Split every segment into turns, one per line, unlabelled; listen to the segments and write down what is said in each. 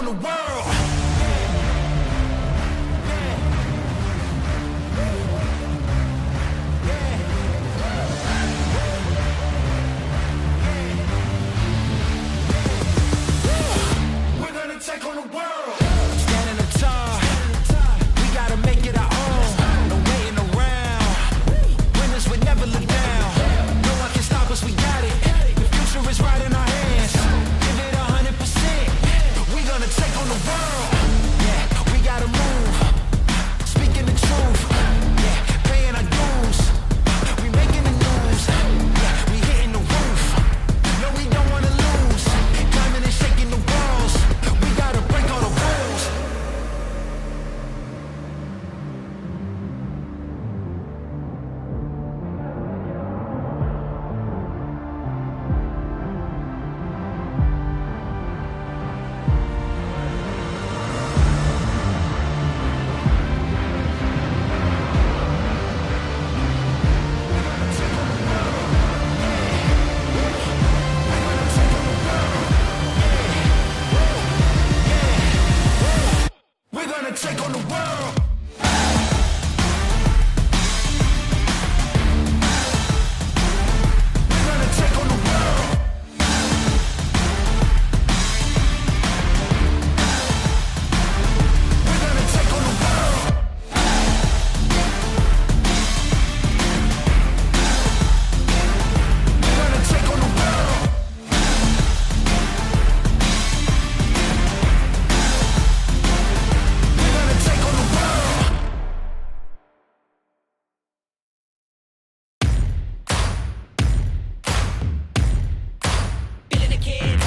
on the world. We're gonna take on the world. Standing tall, we gotta make it our own. No waiting around. Winners would never look down. No one can stop us, we got it. The future is right in our hands. Give it 100%. We gonna take on the world. Yeah, we gotta move. Speaking the truth. Yeah, paying our dues. We making the news. Yeah, we hitting the roof. No, we don't wanna lose. Climbing and shaking the walls. We gotta break all the rules. We're gonna take on the world. We're gonna take on the world. We're gonna take on the world. We're gonna take on the world. We're gonna take on the world. Feeling the kids.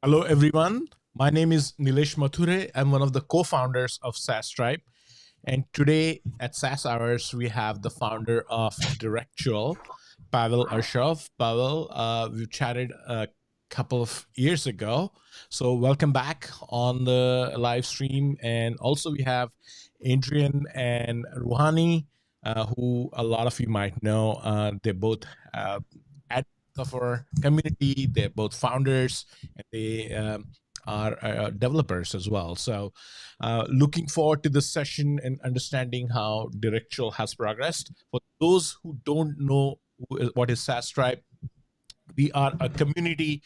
Hello, everyone. My name is Nilesh Mathure. I'm one of the co-founders of SaasTribe. And today at SaaS Hours, we have the founder of Directual, Pavel Ershov. Pavel, we chatted a couple of years ago. So welcome back on the live stream. And also we have Adrian and Rouhani, who a lot of you might know. They're both at of our community. They're both founders, and they are developers as well. So looking forward to this session and understanding how Directual has progressed. For those who don't know what is SaasTribe, we are a community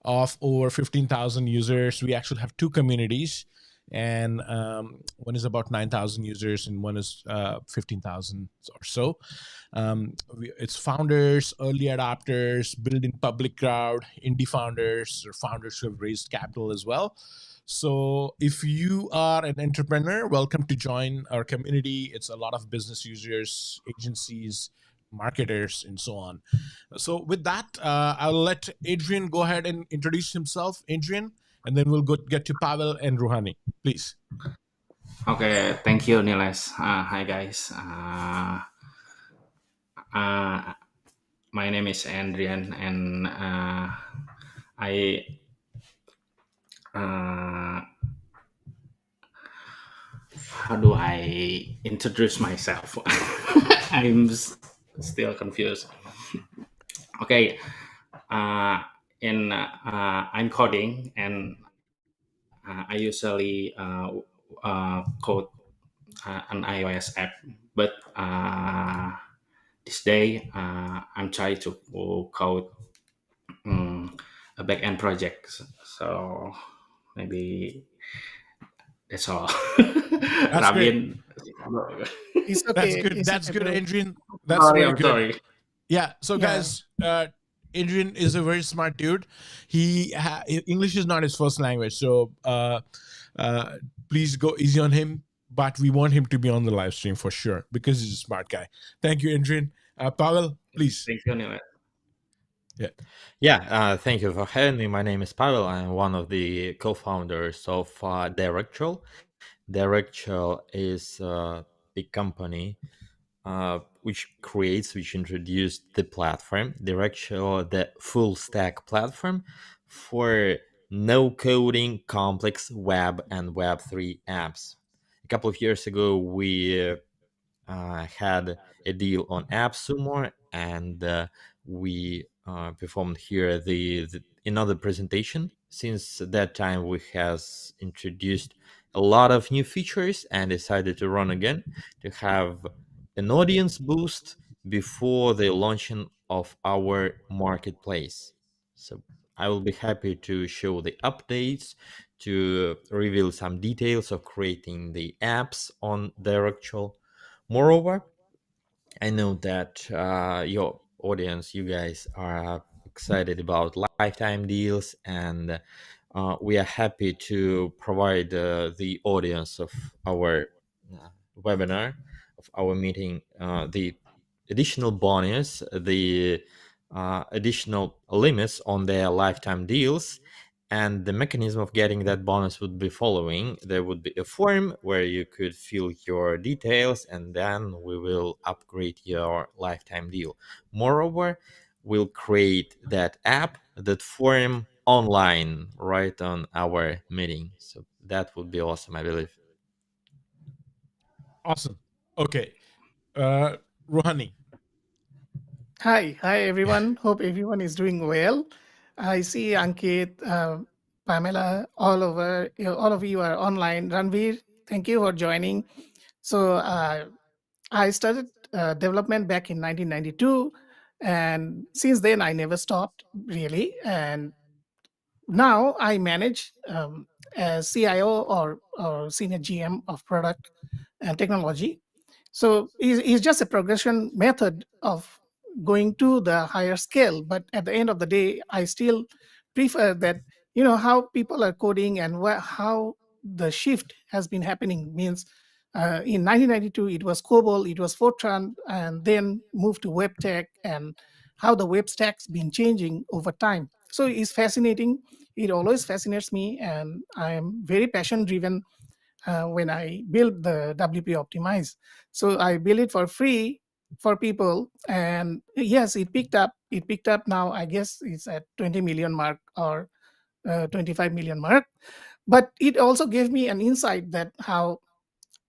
of over 15,000 users. We actually have two communities, and one is about 9,000 users and one is 15,000 or so. It's founders, early adopters, built in public crowd, indie founders, or founders who have raised capital as well. So if you are an entrepreneur, welcome to join our community. It's a lot of business users, agencies, marketers, and so on. So with that, I'll let Adrian go ahead and introduce himself. Adrian, and then we'll get to Pavel and Rouhani, please.
Okay, thank you, Nilesh. Hi, guys. My name is Adrian, and I how do I introduce myself? I'm still confused. Okay, I'm coding, and I usually code an iOS app, but this day I'm trying to code a backend project. So maybe that's all.
That's great.
Rabin,
It's okay.
That's good.
It's
That's
okay,
good,
bro.
Adrian. That's
Sorry,
really
I'm
good.
sorry.
Yeah. So,
Yeah.
guys, Adrian is a very smart dude. English is not his first language, so uh, please go easy on him. But we want him to be on the live stream for sure because he's a smart guy. Thank you, Adrian. Pavel, please.
Thank you, Nilesh.
Yeah.
Yeah, thank you for having me. My name is Pavel. I'm one of the co-founders of Directual. Directual is a big company which introduced the platform, Directual, the full stack platform for no coding complex web and Web3 apps. A couple of years ago, we had a deal on AppSumo, and we performed here the another presentation. Since that time, we has introduced a lot of new features and decided to run again to have an audience boost before the launching of our marketplace. So I will be happy to show the updates, to reveal some details of creating the apps on Directual. Moreover, I know that your audience, you guys are excited about lifetime deals, and we are happy to provide the audience of our webinar, of our meeting, the additional bonus, the additional limits on their lifetime deals. And the mechanism of getting that bonus would be following. There would be a form where you could fill your details, and then we will upgrade your lifetime deal. Moreover, we'll create that app, that form online right on our meeting. So that would be awesome, I believe.
Awesome. Okay. Rohani.
Hi everyone. Hope everyone is doing well. I see Ankit, Pamela, all of you are online. Ranveer, thank you for joining. So I started development back in 1992, and since then I never stopped really. And now I manage as CIO or senior GM of product and technology. So it's just a progression method of going to the higher scale. But at the end of the day, I still prefer that, how people are coding and how the shift has been happening means in 1992, it was COBOL, it was Fortran, and then moved to web tech, and how the web stack's been changing over time. So it's fascinating. It always fascinates me, and I am very passion driven when I build the WP Optimize. So I build it for free for people, and yes, it picked up. It picked up now. I guess it's at 20 million mark or 25 million mark. But it also gave me an insight that how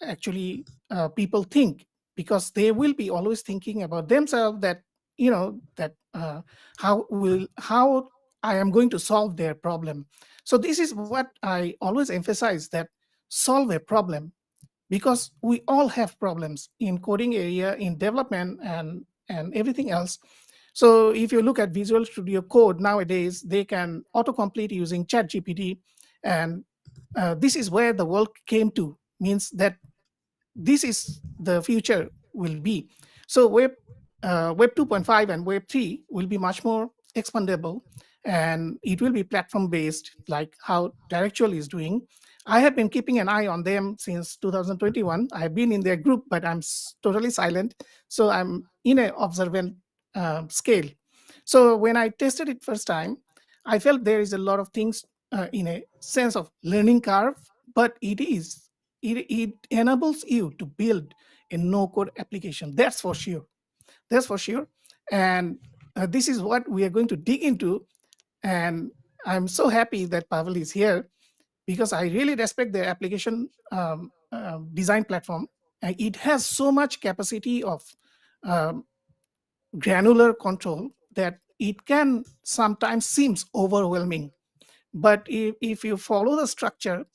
actually people think, because they will be always thinking about themselves, that that how I am going to solve their problem. So this is what I always emphasize, that solve a problem, because we all have problems in coding area, in development, and everything else. So if you look at Visual Studio Code nowadays, they can autocomplete using ChatGPT, and this is where the world came to, means that this is the future will be. So web 2.5 and web 3 will be much more expandable, and it will be platform based, like how Directual is doing. I have been keeping an eye on them since 2021. I've been in their group, but I'm totally silent, so I'm in an observant scale. So when I tested it first time, I felt there is a lot of things in a sense of learning curve, but it enables you to build a no code application. That's for sure. That's for sure. And this is what we are going to dig into. And I'm so happy that Pavel is here, because I really respect the application design platform. It has so much capacity of um, granular control that it can sometimes seems overwhelming. But if you follow the structure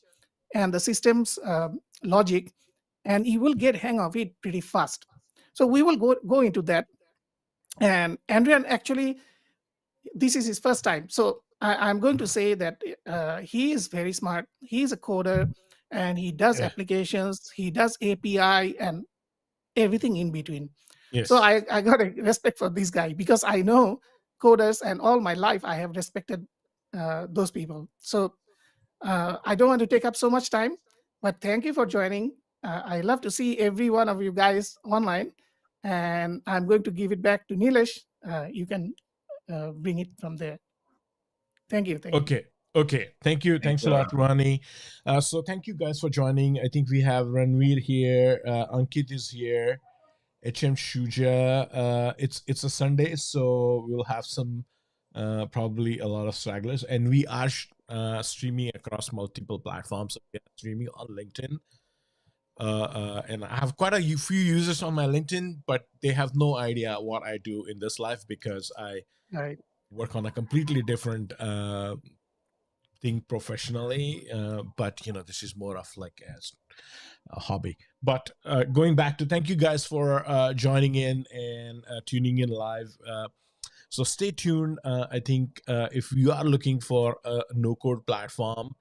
and the system's logic, and you will get hang of it pretty fast. So we will go into that. And Andrian, actually, this is his first time. So I'm going to say that he is very smart. He is a coder, and he does
Yeah.
applications, he does API, and everything in between. So
Yes.
I got a respect for this guy because I know coders, and all my life I have respected those people. So I don't want to take up so much time, but thank you for joining. I love to see every one of you guys online, and I'm going to give it back to Nilesh. You can bring it from there. Thank you. Thank you.
Okay. Okay. Thank you.
Thank
Thanks a
you.
lot, Ronnie. So thank you guys for joining. I think we have Ranveer here. Ankit is here. HM Shuja. It's a Sunday, so we'll have some probably a lot of stragglers, and we are streaming across multiple platforms. So we are streaming on LinkedIn. And I have quite a few users on my LinkedIn, but they have no idea what I do in this life because I
All right.
work on a completely different thing professionally. But this is more of like as a hobby. But going back to thank you guys for joining in and tuning in live. So stay tuned. I think if you are looking for a no code platform,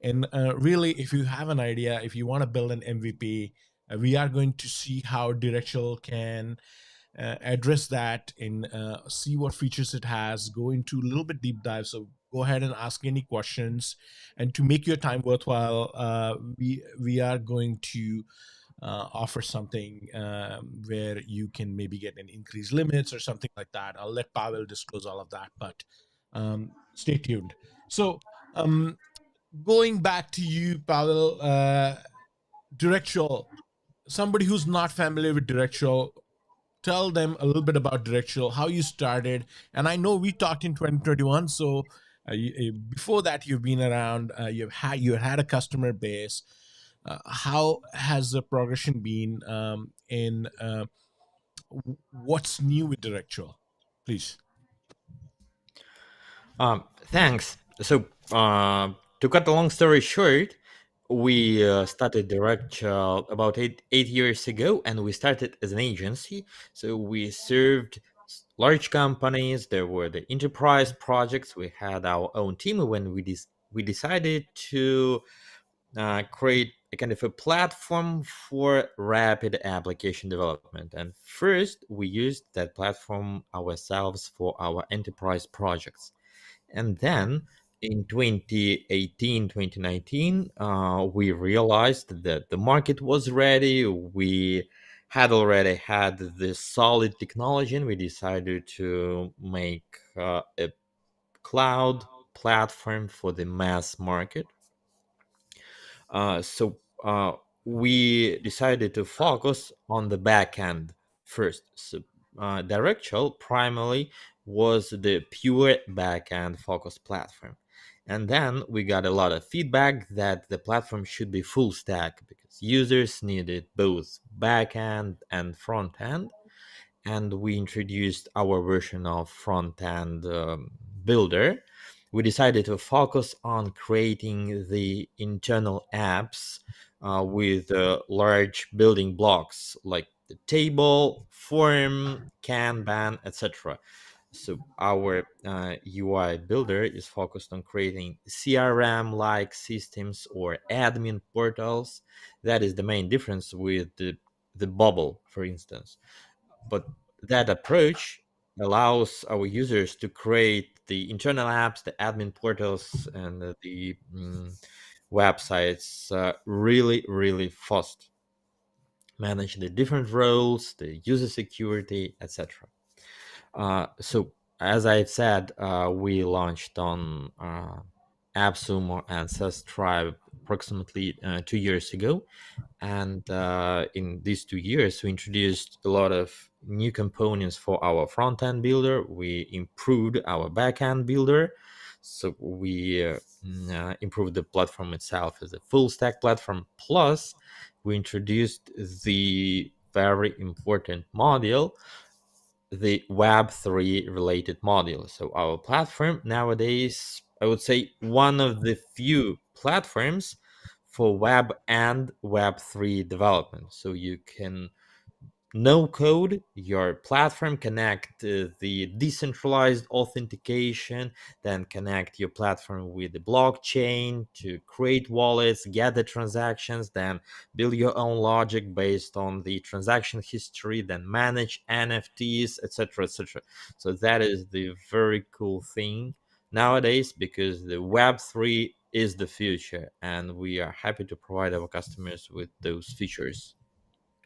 and really, if you have an idea, if you want to build an MVP, we are going to see how Directual can address that and see what features it has, go into a little bit deep dive. So go ahead and ask any questions. And to make your time worthwhile, we are going to offer something where you can maybe get an increased limits or something like that. I'll let Pavel disclose all of that, but stay tuned. So going back to you, Pavel, Directual, somebody who's not familiar with Directual, tell them a little bit about Directual, how you started. And I know we talked in 2021, so before that you've been around. You had a customer base. How has the progression been? In what's new with Directual, please?
Thanks. So, to cut a long story short, we started Directual about eight years ago, and we started as an agency. So we served large companies. There were the enterprise projects. We had our own team. When we decided to create a kind of a platform for rapid application development. And first, we used that platform ourselves for our enterprise projects. And then in 2018, 2019, we realized that the market was ready. We had already had this solid technology, and we decided to make a cloud platform for the mass market. So we decided to focus on the back end first. So Directual primarily was the pure back end focused platform. And then we got a lot of feedback that the platform should be full stack because users needed both back end and front end. And we introduced our version of front end builder. We decided to focus on creating the internal apps with large building blocks like the table, form, Kanban, etc. So our UI builder is focused on creating CRM-like systems or admin portals. That is the main difference with the bubble, for instance. But that approach allows our users to create the internal apps, the admin portals, and the websites really, really fast. Manage the different roles, the user security, etc. So, as I've said, we launched on AppSumo and SaasTribe approximately 2 years ago. And in these 2 years, we introduced a lot of new components for our front end builder. We improved our back end builder. So we improved the platform itself as a full stack platform. Plus, we introduced the very important module, the Web3 related module. So our platform nowadays, I would say, one of the few platforms for web and Web3 development. So you can no code, your platform connect the decentralized authentication, then connect your platform with the blockchain to create wallets, gather transactions, then build your own logic based on the transaction history, then manage NFTs, etc., etc. So that is the very cool thing nowadays, because the Web3 is the future, and we are happy to provide our customers with those features.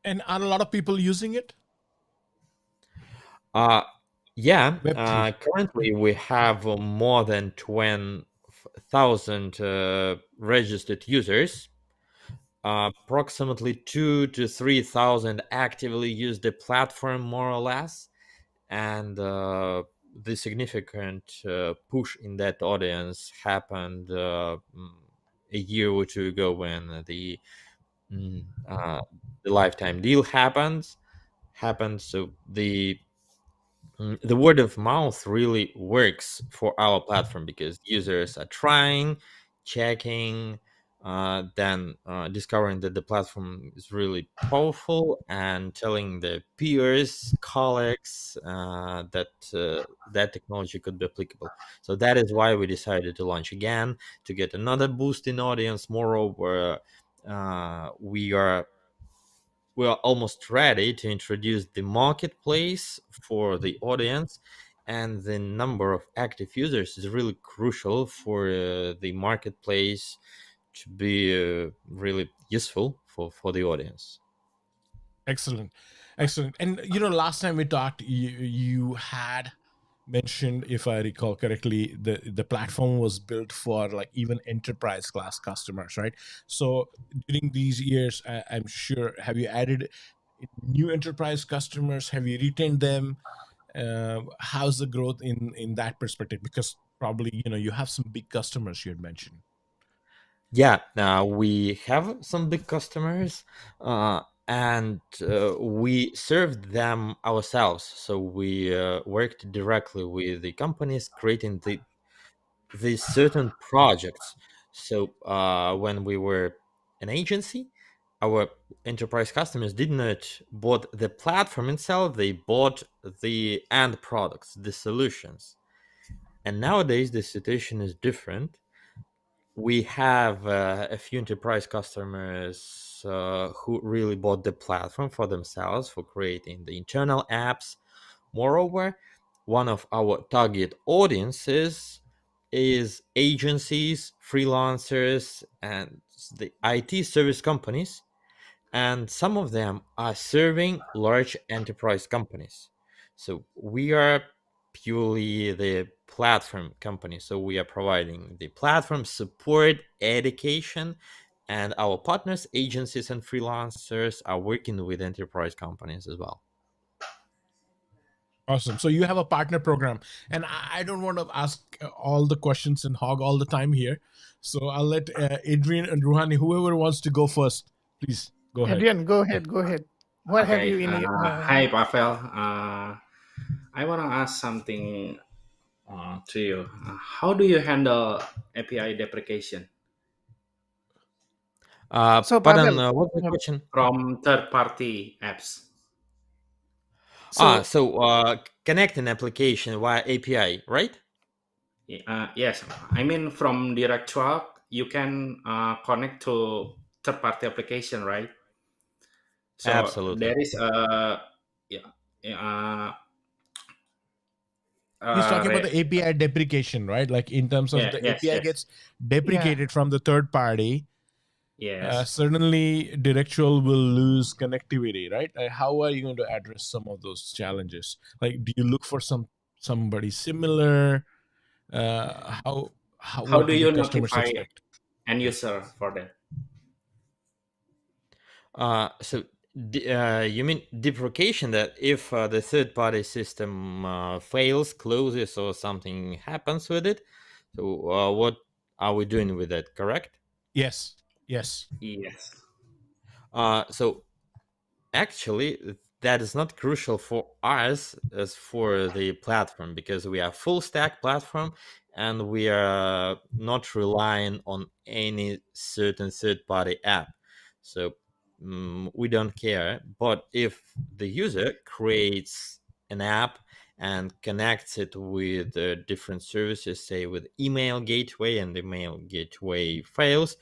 And are a lot of people using it?
Uh, yeah,
Web3.
currently we have more than 20,000 registered users. Approximately 2 to 3,000 actively use the platform, more or less. And the significant push in that audience happened a year or two ago when mm, uh, the lifetime deal happened. So the word of mouth really works for our platform, because users are trying, checking, then discovering that the platform is really powerful, and telling their peers, colleagues, that technology could be applicable. So that is why we decided to launch again, to get another boost in audience. Moreover, we are almost ready to introduce the marketplace for the audience, and the number of active users is really crucial for the marketplace to be really useful for the audience.
Excellent. Excellent. And last time we talked, you had mentioned, if I recall correctly, the platform was built for like even enterprise class customers, right? So during these years, I'm sure, have you added new enterprise customers? Have you retained them? How's the growth in that perspective? Because probably you have some big customers you had mentioned.
Yeah, we have some big customers, and we served them ourselves. So we worked directly with the companies, creating these certain projects. So when we were an agency, our enterprise customers did not bought the platform itself; they bought the end products, the solutions. And nowadays, the situation is different. We have a few enterprise customers who really bought the platform for themselves, for creating the internal apps. Moreover, one of our target audiences is agencies, freelancers, and the IT service companies, and some of them are serving large enterprise companies. So we are purely the platform company. So we are providing the platform support, education, and our partners, agencies, and freelancers are working with enterprise companies as well.
Awesome. So you have a partner program, and I don't want to ask all the questions and hog all the time here. So I'll let Adrian and Ruhani, whoever wants to go first, please go ahead.
Adrian, go ahead. Go ahead. What have
Okay.
you in?
Hi, Pavel. I want to ask something to you. How do you handle API deprecation
So
Pardon,
Pavel,
what's the
uh,
question?
from third-party apps?
so
Connect an application via API, right?
Yes, I mean from Directual, you can connect to third-party application, right? So
Absolutely.
there is a yeah, uh,
He's talking about
re-
the API deprecation, right? Like in terms of
yeah,
the
yes,
API
yes,
gets
yeah,
deprecated from the third party,
yes.
certainly Directual will lose connectivity, right? How are you going to address some of those challenges? Like, do you look for somebody similar? How
How
what
do
do the
you
customers
notify
expect?
end user for that?
So you mean deprecation, that if the third party system fails, closes, or something happens with it? So what are we doing with that, correct?
Yes, yes.
Yes.
So actually, that is not crucial for us as for the platform, because we are full stack platform, and we are not relying on any certain third party app. So we don't care. But if the user creates an app and connects it with different services, say with email gateway, and the email gateway fails,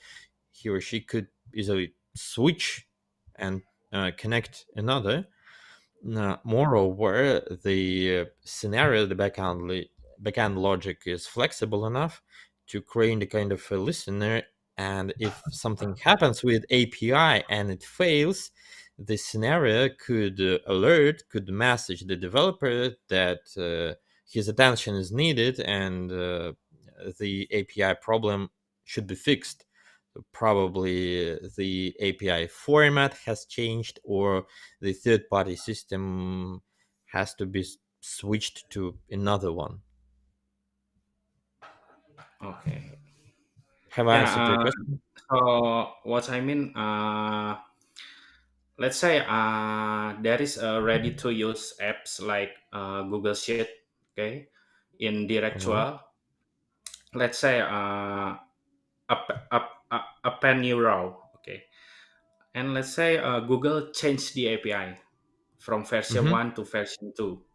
he or she could easily switch and connect another. Moreover, the scenario, the backend logic is flexible enough to create a kind of a listener. And if something happens with API and it fails, the scenario could message the developer that his attention is needed and the API problem should be fixed. Probably the API format has changed, or the third party system has to be switched to another one.
Okay.
Have I
Yeah.
answered your question?
So what I mean, let's say there is a ready to use apps like Google Sheet, okay, in
Mhm.
Directual. Let's say a pen new row, okay, and let's say Google changed the API from version
Mhm.
1 to version 2.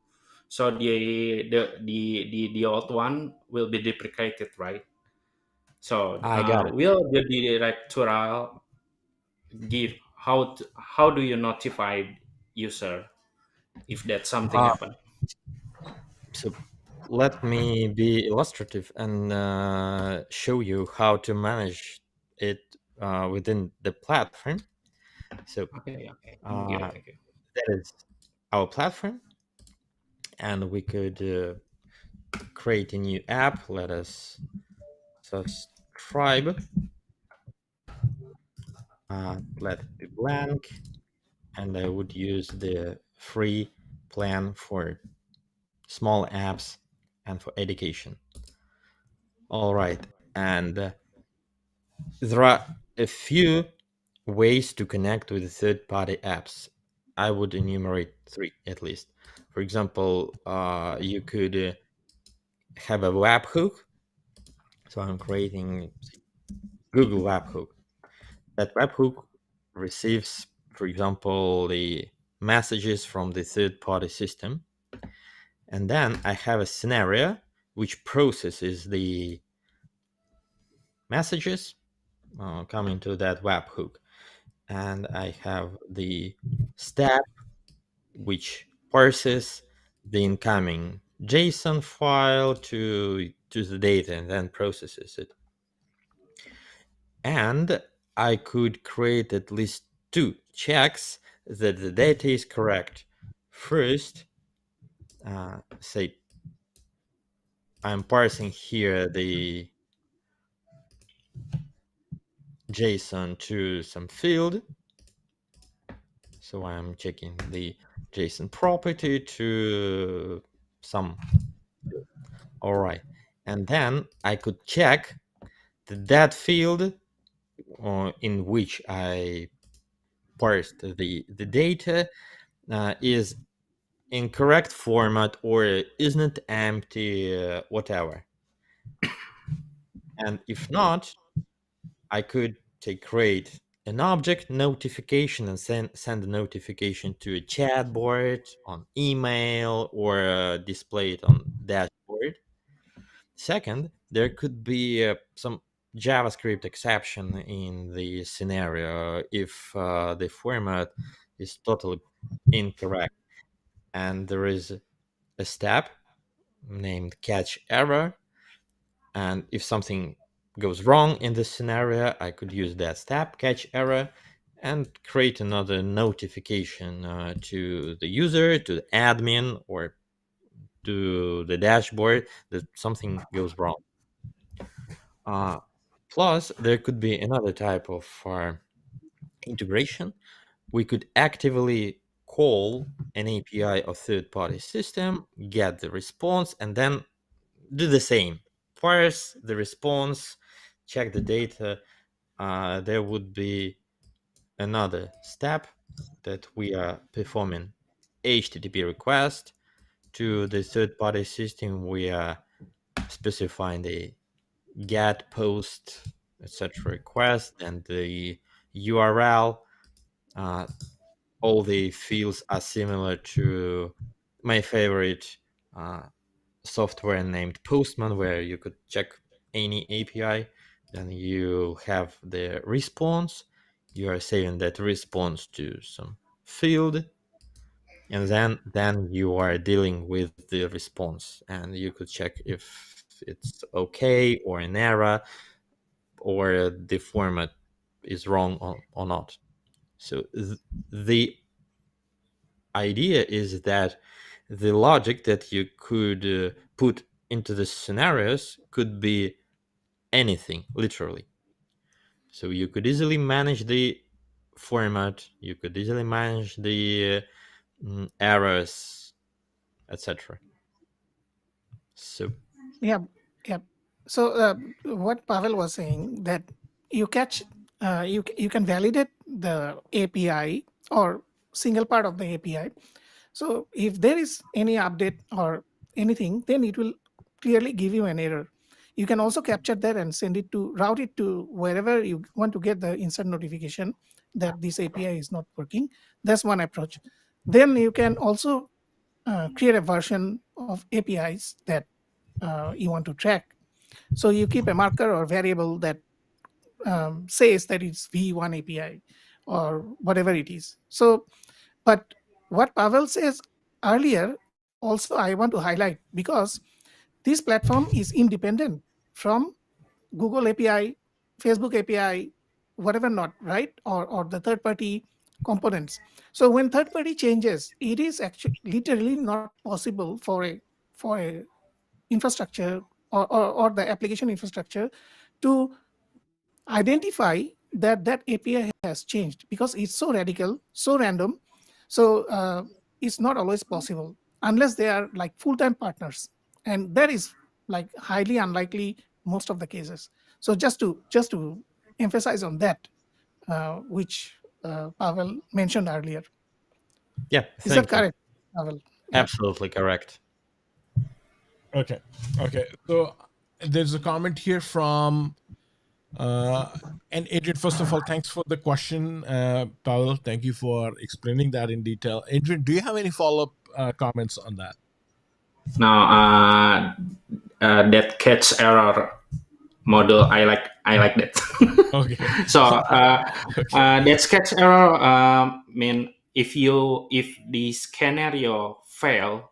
So the old one will be deprecated, right? So
I got it.
will the directorial give how do you notify user if that something
Uh,
happen?
so let me be illustrative and show you how to manage it within the platform. So
Okay, okay. Thank you,
uh,
thank you.
that is our platform, and we could create a new app. Let us subscribe. Let it be blank, and I would use the free plan for small apps and for education. All right, and there are a few ways to connect with third-party apps. I would enumerate three at least. For example, you could have a webhook. So I'm creating Google webhook. That webhook receives, for example, the messages from the third-party system, and then I have a scenario which processes the messages coming to that webhook, and I have the step which parses the incoming JSON file to the data and then processes it. And I could create at least two checks that the data is correct. First, say I'm parsing here the JSON to some field. So I'm checking the JSON property to some. All right. And then I could check that field in which I parsed the data is in correct format or isn't empty, whatever. And if not, I could say create an object notification and send a notification to a chatbot on email or display it on dashboard. Second, there could be some JavaScript exception in the scenario if the format is totally incorrect, and there is a step named catch error. And if something goes wrong in this scenario, I could use that step catch error and create another notification to the user, to the admin, or to the dashboard that something goes wrong. Uh, Plus, there could be another type of integration. We could actively call an API or third party system, get the response, and then do the same. Parse the response, check the data. There would be another step that we are performing HTTP request to the third party system. We are specifying the get, post, etc. request and the URL. Uh, all the fields are similar to my favorite software named Postman, where you could check any API. Then you have the response. You are saving that response to some field, and then you are dealing with the response, and you could check if it's okay or an error or the format is wrong or not. So the idea is that the logic that you could put into the scenarios could be anything, literally. So you could easily manage the format, you could easily manage the errors, etc. So
Yeah, yeah. So what Pavel was saying that you catch, you can validate the API or single part of the API. So if there is any update or anything, then it will clearly give you an error. You can also capture that and send it to route it to wherever you want to get the instant notification that this API is not working. That's one approach. Then you can also create a version of APIs that you want to track. So you keep a marker or variable that says that it's V1 API or whatever it is. So, but what Pavel says earlier, also I want to highlight because this platform is independent from Google API, Facebook API, whatever not, right? Or the third party components. So when third party changes, it is actually literally not possible for a infrastructure or the application infrastructure to identify that that API has changed because it's so radical, so random. So it's not always possible unless they are like full-time partners, and that is like highly unlikely most of the cases. So just to emphasize on that, which Pavel mentioned earlier.
yeah,
Is that
thank you.
correct, Pavel? Yeah.
Absolutely correct.
Okay. Okay. So there's a comment here from and Adrian. First of all, thanks for the question, Pavel. Thank you for explaining that in detail. Adrian, do you have any follow-up comments on that?
Now, that catch error model, I like that.
Okay.
So
Okay.
that catch error mean if the scenario fail,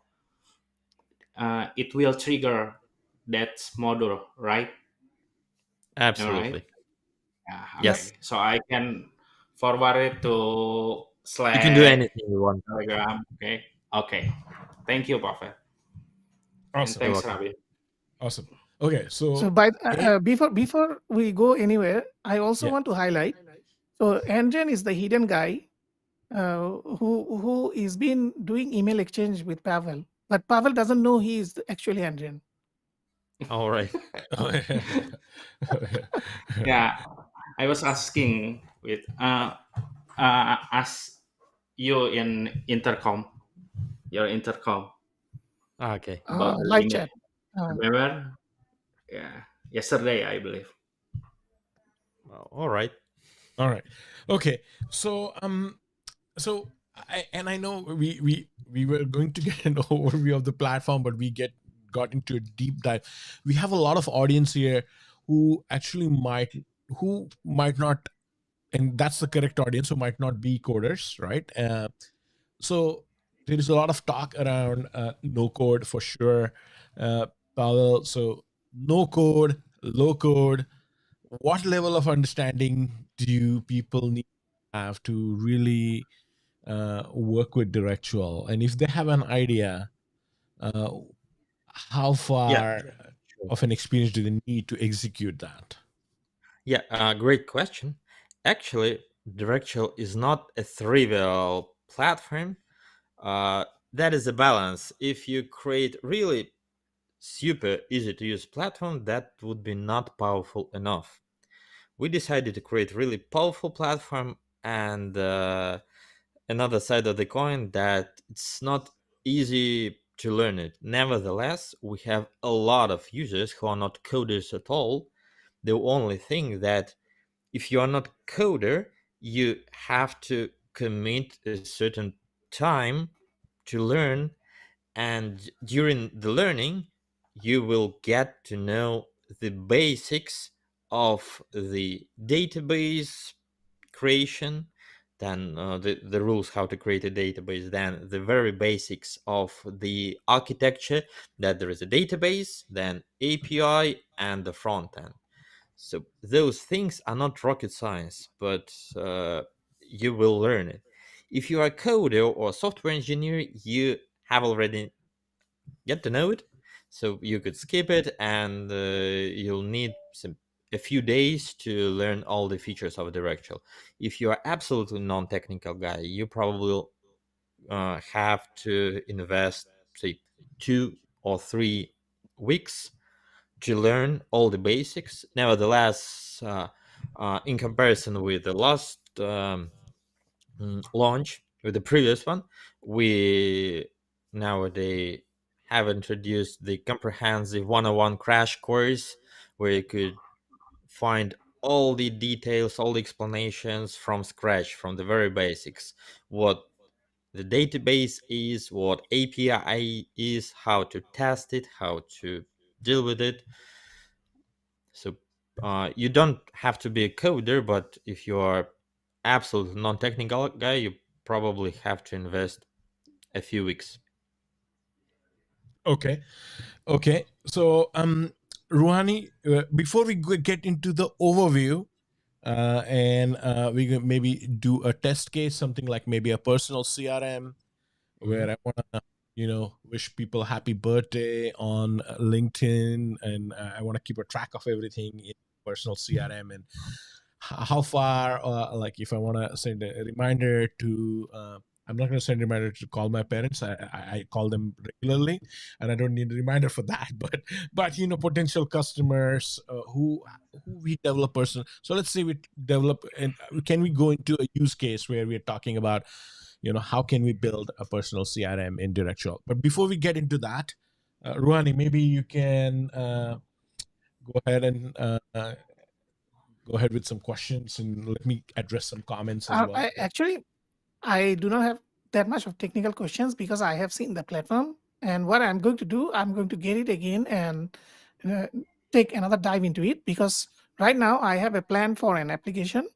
it will trigger that module, right? All right.
Absolutely.
Yeah.
Yes.
Okay. So I can forward it to
You can do
Slack,
anything you want.
Telegram. Okay. Okay. Thank you, Prophet, and
Awesome.
You're
thanks,
welcome.
Ravi.
Awesome. Okay.
So
So,
by
A-
before we go anywhere, I also
yeah.
want to highlight. So Andren is the hidden guy who is been doing email exchange with Pavel, but Pavel doesn't know he is actually Andren.
All right.
Yeah, I was asking with ask you in intercom, your intercom
Okay.
about the
Live
email.
chat. Uh,
Remember? Yeah, yesterday I believe.
Well, all right.
All right. Okay. So I know we were going to get an overview of the platform, but we got into a deep dive. We have a lot of audience here who actually might not, and that's the correct audience, who might not be coders, right? So there is a lot of talk around no code for sure, Pavel. So no code, low code. What level of understanding do people need to have to really work with Directual? And if they have an idea, uh, how
Yeah.
far
Sure.
of an experience do they need to execute that?
Yeah. Great question. Actually, Directual is not a trivial platform. Uh, that is a balance. If you create really super easy to use platform, that would be not powerful enough. We decided to create really powerful platform, and another side of the coin that it's not easy to learn it. Nevertheless, we have a lot of users who are not coders at all. The only thing that if you are not coder, you have to commit a certain time to learn, and during the learning you will get to know the basics of the database creation, then the rules how to create a database, then the very basics of the architecture, that there is a database, then API, and the front end. So those things are not rocket science, but you will learn it. If you are a coder or software engineer, you have already get to know it, so you could skip it, and you'll need a few days to learn all the features of Directual. If you are absolutely non-technical guy, you probably have to invest, say, 2 or 3 weeks to learn all the basics. Nevertheless, in comparison with the last launch, with the previous one, we nowadays have introduced the comprehensive 101 crash course, where you could find all the details, all the explanations from scratch, from the very basics. What the database is, what API is, how to test it, how to deal with it. So you don't have to be a coder, but if you are absolute non-technical guy, you probably have to invest a few weeks.
Okay. Okay. So, Ruhani, before we get into the overview, and we can maybe do a test case, something like maybe a personal CRM, where I want to, wish people happy birthday on LinkedIn, and I want to keep a track of everything in personal CRM, and how far, like if I want to send a reminder to, I'm not going to send a reminder to call my parents. I call them regularly, and I don't need a reminder for that. But potential customers who we develop personal. So let's say we develop, and can we go into a use case where we're talking about, how can we build a personal CRM in Directual? But before we get into that, Ruhani, maybe you can go ahead and go ahead with some questions, and let me address some comments as well.
I actually I do not have that much of technical questions because I have seen the platform. And what I'm going to do, I'm going to get it again and uh, take another dive into it, because right now I have a plan for an application.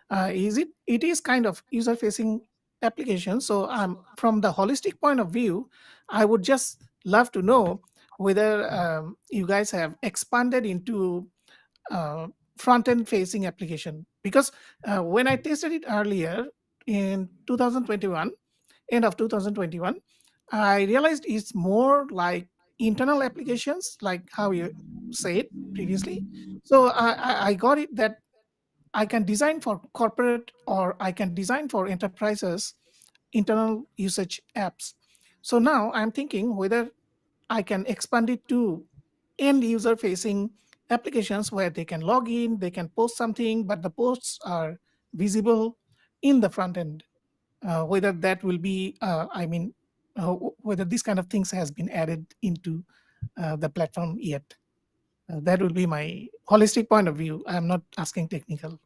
It is kind of user facing application. So from the holistic point of view, I would just love to know whether you guys have expanded into uh, front end facing application, because when I tested it earlier in 2021, end of 2021, I realized it's more like internal applications, like how you said previously. So I got it that I can design for corporate or I can design for enterprises internal usage apps. So now I'm thinking whether I can expand it to end user facing applications where they can log in, they can post something, but the posts are visible in the front end. Whether that will be, whether this kind of things has been added into the platform yet. That will be my holistic point of view. I'm not asking technical.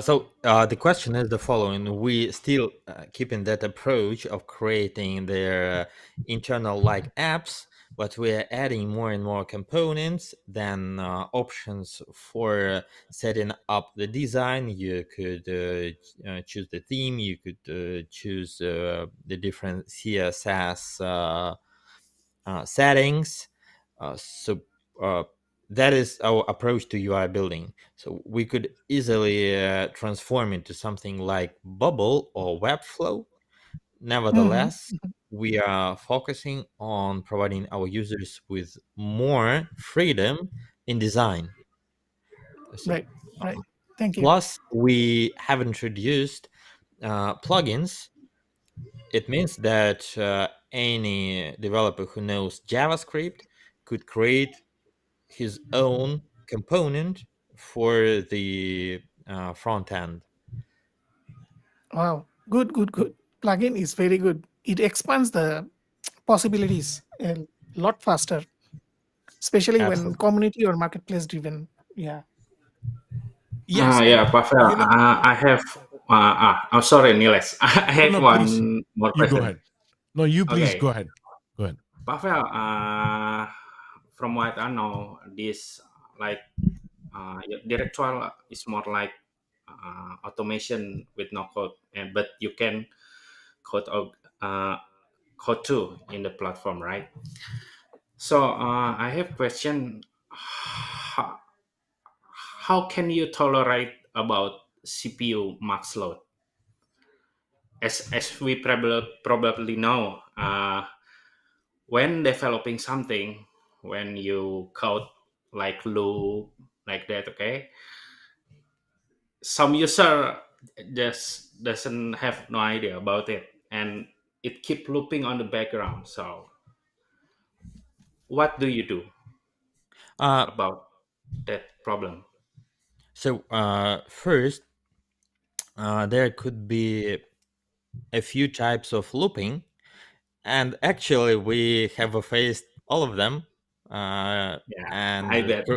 So the question is the following: we still keeping that approach of creating their internal like apps, but we are adding more and more components, then options for setting up the design. You could choose the theme, you could choose the different CSS settings. So uh, that is our approach to UI building. So we could easily transform into something like Bubble or Webflow.
Mhm.
Nevertheless, we are focusing on providing our users with more freedom in design. So,
Right, right. Thank you.
plus, we have introduced plugins. It means that any developer who knows JavaScript could create his own component for the front end.
Wow, good, good, good. Plugin is very good. It expands the possibilities a lot faster, especially when
Absolutely.
community or marketplace driven. Yeah.
Yes, and
Yeah, Pavel.
you know,
I have. I'm sorry, Niles. I
no,
have
no, please,
one more
you go
question.
ahead. No, you please
Okay,
go ahead. Go ahead.
Pavel. From what I know, this like Directual is more like automation with no code, and but you can code out code too in the platform, right? So I have question. How can you tolerate about CPU max load? As we probably know, when developing something, when you code like loop like that, okay, some user just doesn't have no idea about it, and it keep looping on the background. So what do you do
Uh,
about that problem?
First, there could be a few types of looping, and actually, we have faced all of them, uh,
Yeah,
and
I bet.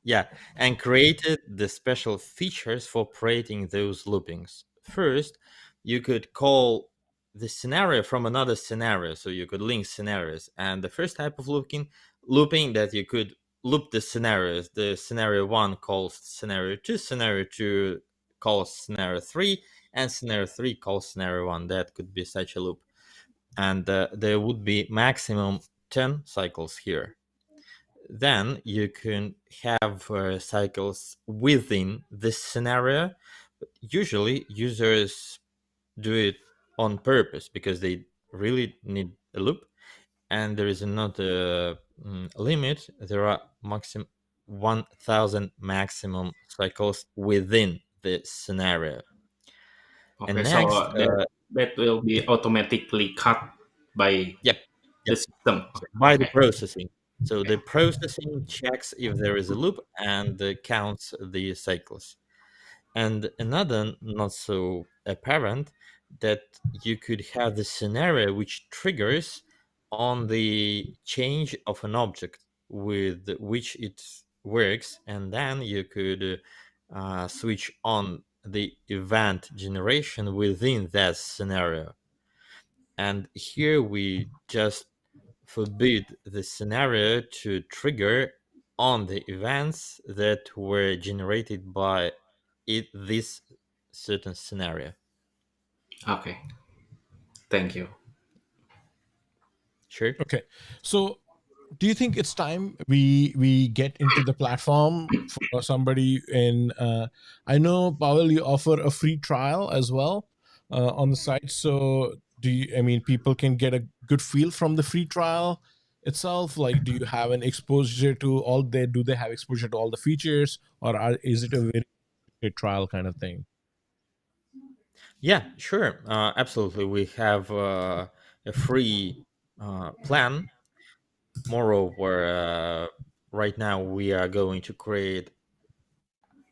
yeah, and created the special features for operating those loopings. First, you could call the scenario from another scenario, so you could link scenarios. And the first type of looping that you could loop the scenarios. The scenario one calls scenario two calls scenario three, and scenario three calls scenario one. That could be such a loop, and there would be maximum 10 cycles here. Then you can have cycles within this scenario. Usually users do it on purpose because they really need a loop, and there is another limit. There are maximum 1000 maximum cycles within the scenario. And
Okay, so
next,
that will be automatically cut by
yep,
the
yep.
system.
So by the
Okay.
processing. So
Okay.
the processing checks if there is a loop and counts the cycles. And another not so apparent, that you could have the scenario which triggers on the change of an object with which it works, and then you could switch on the event generation within that scenario. And here we just forbid the scenario to trigger on the events that were generated by this certain scenario.
Okay. Thank you.
Sure.
Okay, so do you think it's time we get into the platform for somebody in I know, Pavel, you offer a free trial as well on the site. So do you, I mean, people can get a good feel from the free trial itself? Like, do you have an exposure to all the, do they have exposure to all the features, or is it a very limited trial kind of thing?
Yeah, sure. Absolutely. We have a free plan. Moreover, right now we are going to create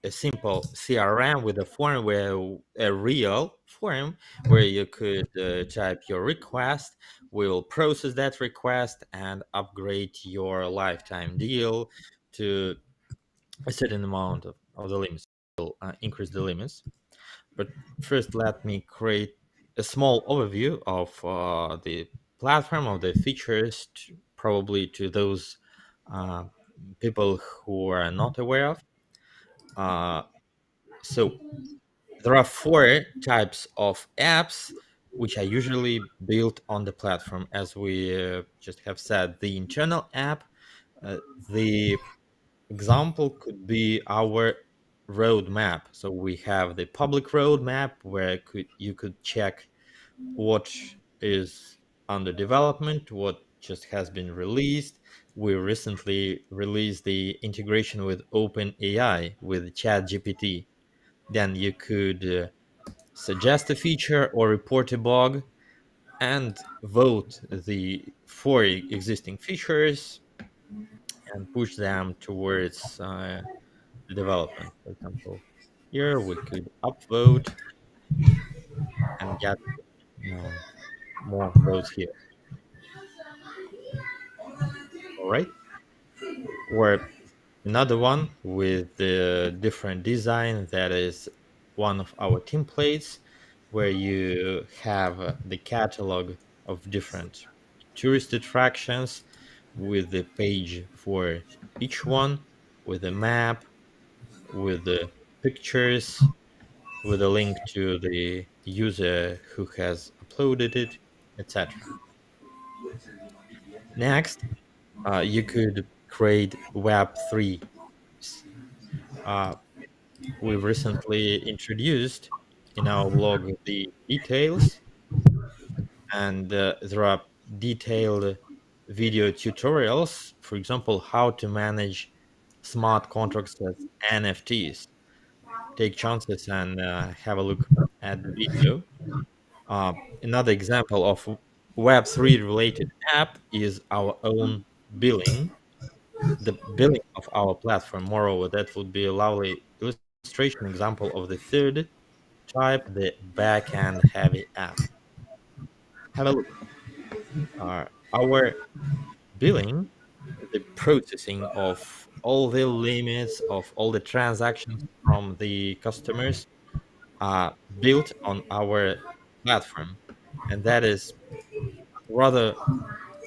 a simple CRM with a form, where a real form where you could type your request. We'll process that request and upgrade your lifetime deal to a certain amount of the limits. We'll increase the limits. But first, let me create a small overview of the platform, of the features, probably to those uh, people who are not aware of. Uh, so there are four types of apps which are usually built on the platform. As we just have said, the internal app, uh, the example could be our roadmap. So we have the public roadmap where you could check what is under development, what just has been released. We recently released the integration with OpenAI with ChatGPT. Then you could suggest a feature or report a bug and vote the four existing features and push them towards the development. For example, here we could upvote and get uh, more votes here. All right. Or Another one with the different design, that is one of our templates, where you have the catalog of different tourist attractions with the page for each one, with a map, with the pictures, with a link to the user who has uploaded it, etc. Next, you could create Web3. Uh, we've recently introduced in our blog the details, and there are detailed video tutorials, for example, how to manage smart contracts as NFTs. Take chances and have a look at the video. Uh, Another example of Web3 related app is our own billing, the billing of our platform. Moreover, that would be a lovely illustration example of the third type, the backend heavy app. Have a look. Our billing, the processing of all the limits of all the transactions from the customers, are built on our platform, and that is rather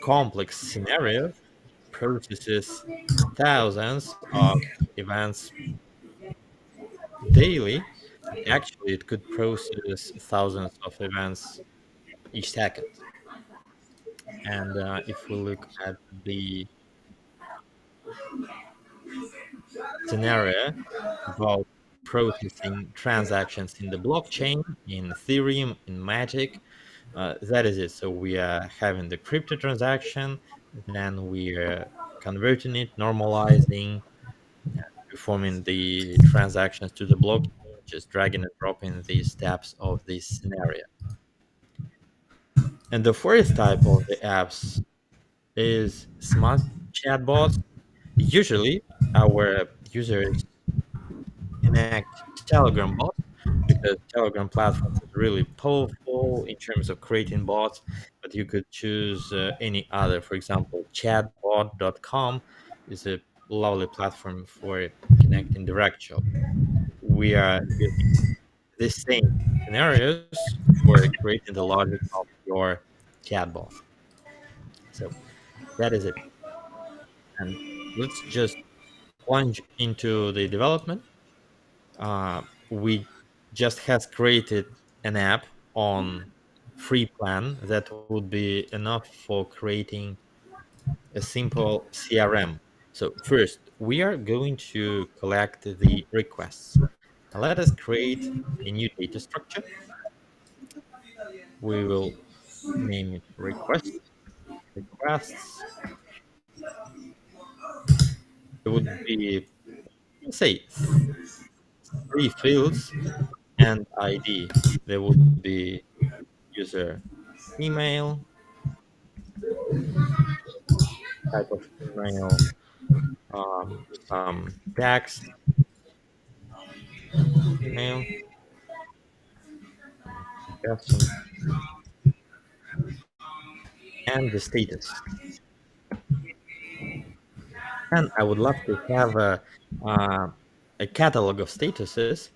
complex scenario, processes thousands of events daily. Actually, it could process thousands of events each second. And if we look at the scenario about processing transactions in the blockchain, in Ethereum, in Magic, that is it. So we are having the crypto transaction, then we are converting it, normalizing, performing the transactions to the blockchain, just dragging and dropping the steps of this scenario. And the fourth type of the apps is smart chatbots. Usually, our users connect Telegram bots because Telegram platform is really powerful in terms of creating bots, but you could choose any other. For example, chatbot.com is a lovely platform for connecting Directual. We are using the same scenarios for creating the logic of your chatbot. So that is it. And let's just plunge into the development. We just has created an app on free plan that would be enough for creating a simple CRM. So first, we are going to collect the requests. Now let us create a new data structure. We will name it requests. There would be, let's say, three fields and ID. There would be user email, type of email, some text, email, person, and the status. And I would love to have a catalog of statuses,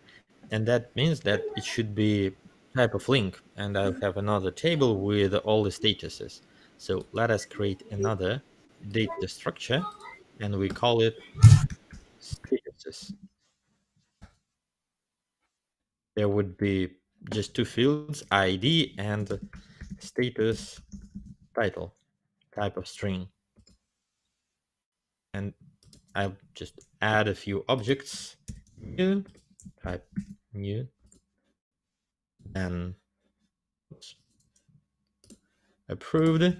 and that means that it should be type of link. And I'll have another table with all the statuses. So let us create another data structure, and we call it statuses. There would be just two fields, ID and status title, type of string. And I'll just add a few objects. New, type new, then oops, approved,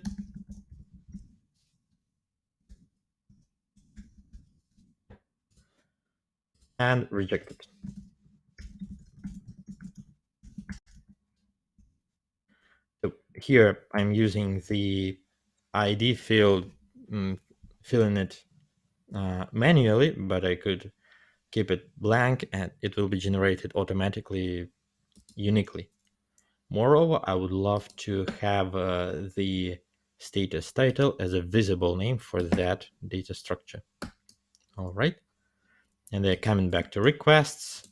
and rejected. So here I'm using the ID field, filling it manually, but I could keep it blank and it will be generated automatically, uniquely. Moreover, I would love to have the status title as a visible name for that data structure. All right. And they're coming back to requests.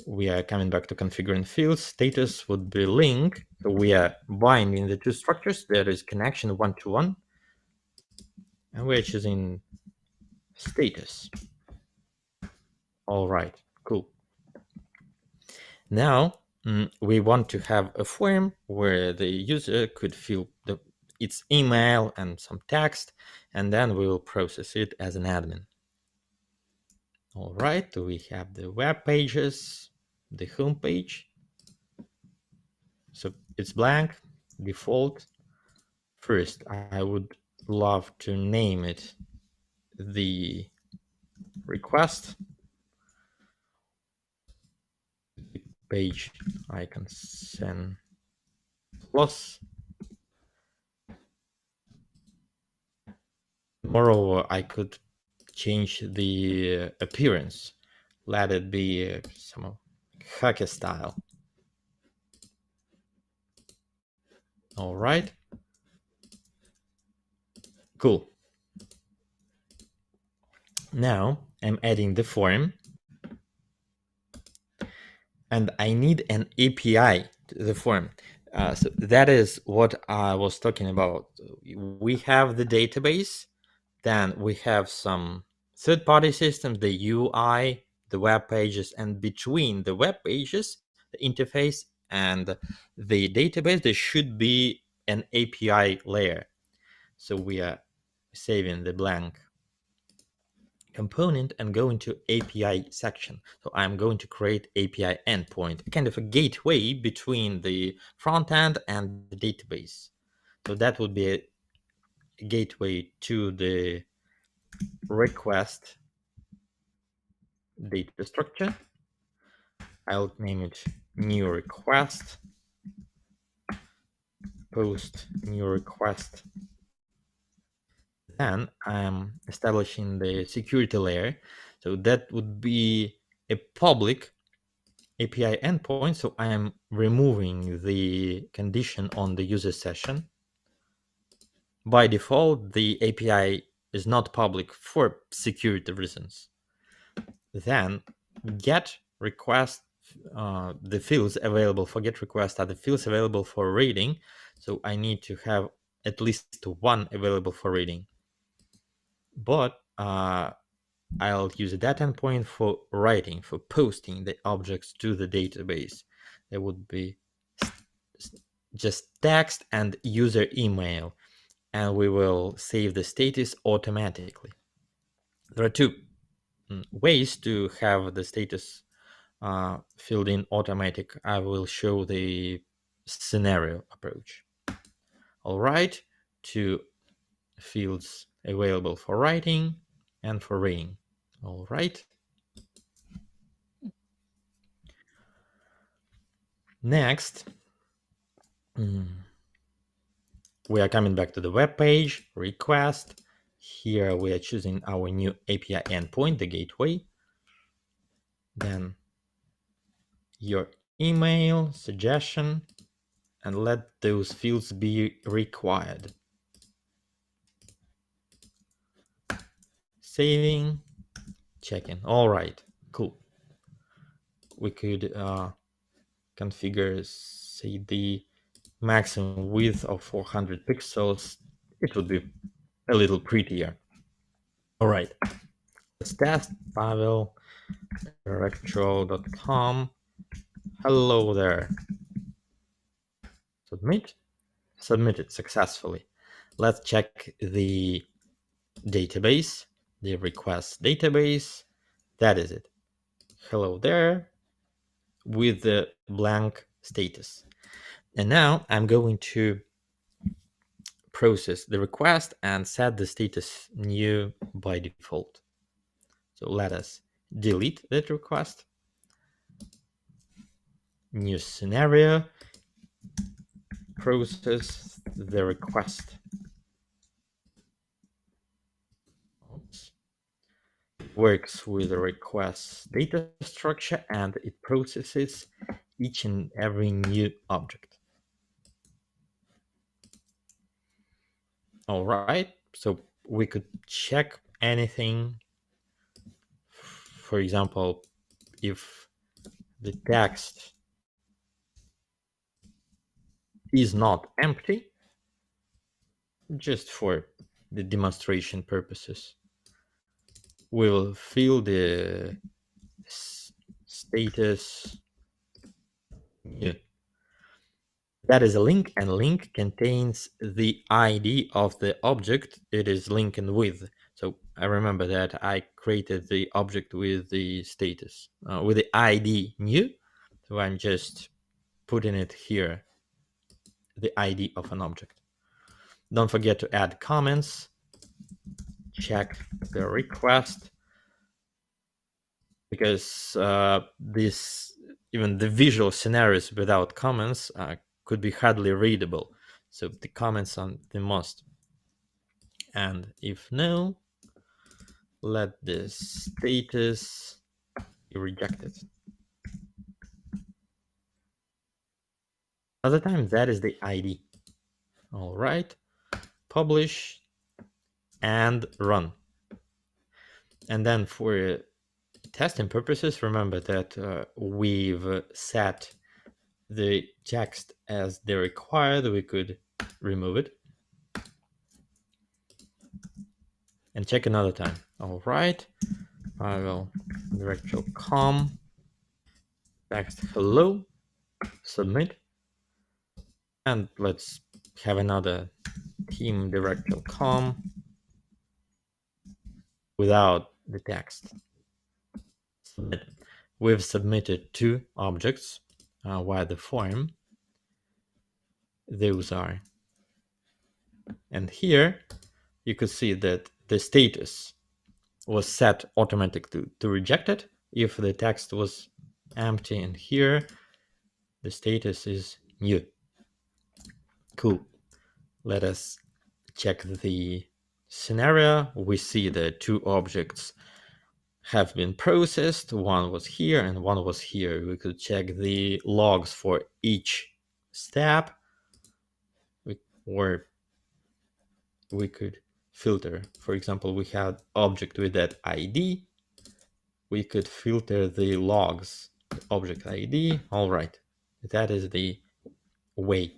We are coming back to configuring fields. Status would be link. So we are binding the two structures. There is connection one-to-one. And we're choosing status. All right, cool. Now we want to have a form where the user could fill its email and some text, and then we will process it as an admin. All right, we have the web pages, the home page. So it's blank, default. First, I would love to name it the request page icon send plus. Moreover, I could change the appearance. Let it be some hacker style. All right. Cool. Now I'm adding the form, and I need an API to the form. So that is what I was talking about. We have the database, then we have some third-party systems, the UI, the web pages, and between the web pages, the interface, and the database, there should be an API layer. So we are saving the blank component and going to API section. So I'm going to create API endpoint, a kind of a gateway between the front end and the database. So that would be a gateway to the request data structure. I'll name it new request, post new request. Then I'm establishing the security layer. So that would be a public API endpoint. So I am removing the condition on the user session. By default, the API is not public for security reasons. Then get request, the fields available for get request are the fields available for reading. So I need to have at least one available for reading. But I'll use a data endpoint for writing, for posting the objects to the database. There would be just text and user email, and we will save the status automatically. There are two ways to have the status filled in automatic. I will show the scenario approach. All right, two fields available for writing and for reading. All right. Next, we are coming back to the web page, request. Here we are choosing our new API endpoint, the gateway. Then your email, suggestion, and let those fields be required. Saving, checking. All right, cool. We could configure, say, the maximum width of 400 pixels. It would be a little prettier. All right, let's test. Pavel, Directual.com. Hello there. Submit. Submitted successfully. Let's check the database, the request database. That is it. Hello there with the blank status. And now I'm going to process the request and set the status new by default. So let us delete that request. New scenario, process the request. Oops. Works with the request data structure and it processes each and every new object. All right, so we could check anything for example, if the text is not empty, just for the demonstration purposes, we will fill the status. Yeah. That is a link, and link contains the ID of the object it is linking with. So I remember that I created the object with the status, with the ID new. So I'm just putting it here, the ID of an object. Don't forget to add comments. Check the request, because this, even the visual scenarios without comments could be hardly readable. So the comments are the most. And if no, let the status be rejected. Other times that is the ID. All right, publish and run. And then for testing purposes, remember that we've set the text as the required. We could remove it and check another time. All right, I will Directual com text hello, submit, and let's have another team Directual com without the text. Submit. We've submitted 2 objects via the form. Those are, and here you could see that the status was set automatically to rejected if the text was empty, and here the status is new. Cool. Let us check the scenario. We see the 2 objects have been processed. One was here and one was here. We could check the logs for each step, or we could filter. For example, we had object with that ID. We could filter the logs, the object ID. All right, that is the way.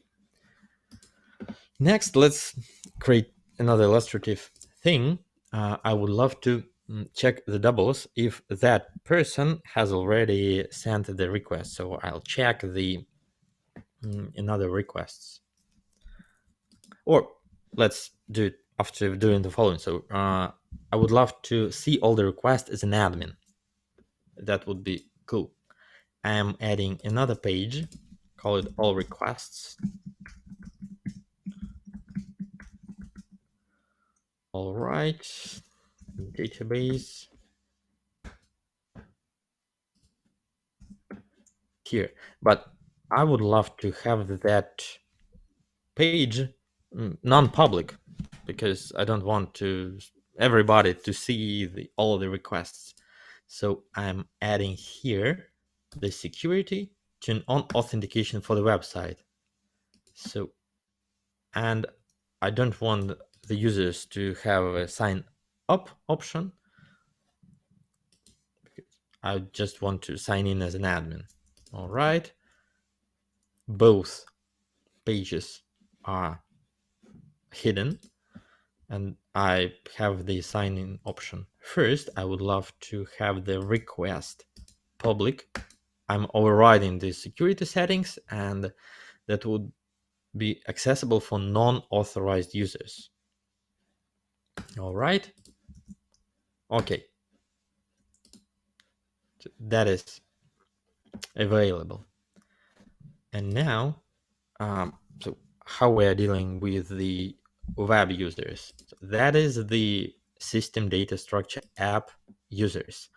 Next, let's create another illustrative thing. I would love to check the doubles if that person has already sent the request. So I'll check the another requests. Or let's do it after doing the following. So I would love to see all the requests as an admin. That would be cool. I'm adding another page, call it all requests. All right, database here. But I would love to have that page non-public, because I don't want everybody to see all the requests. So I'm adding here the security to on authentication for the website. So, and I don't want the users to have a sign up option. I just want to sign in as an admin. All right. Both pages are hidden, and I have the sign in option. First, I would love to have the request public. I'm overriding the security settings, and that would be accessible for non-authorized users. All right. Okay. So that is available. And now, so how we are dealing with the web users. So that is the system data structure app users.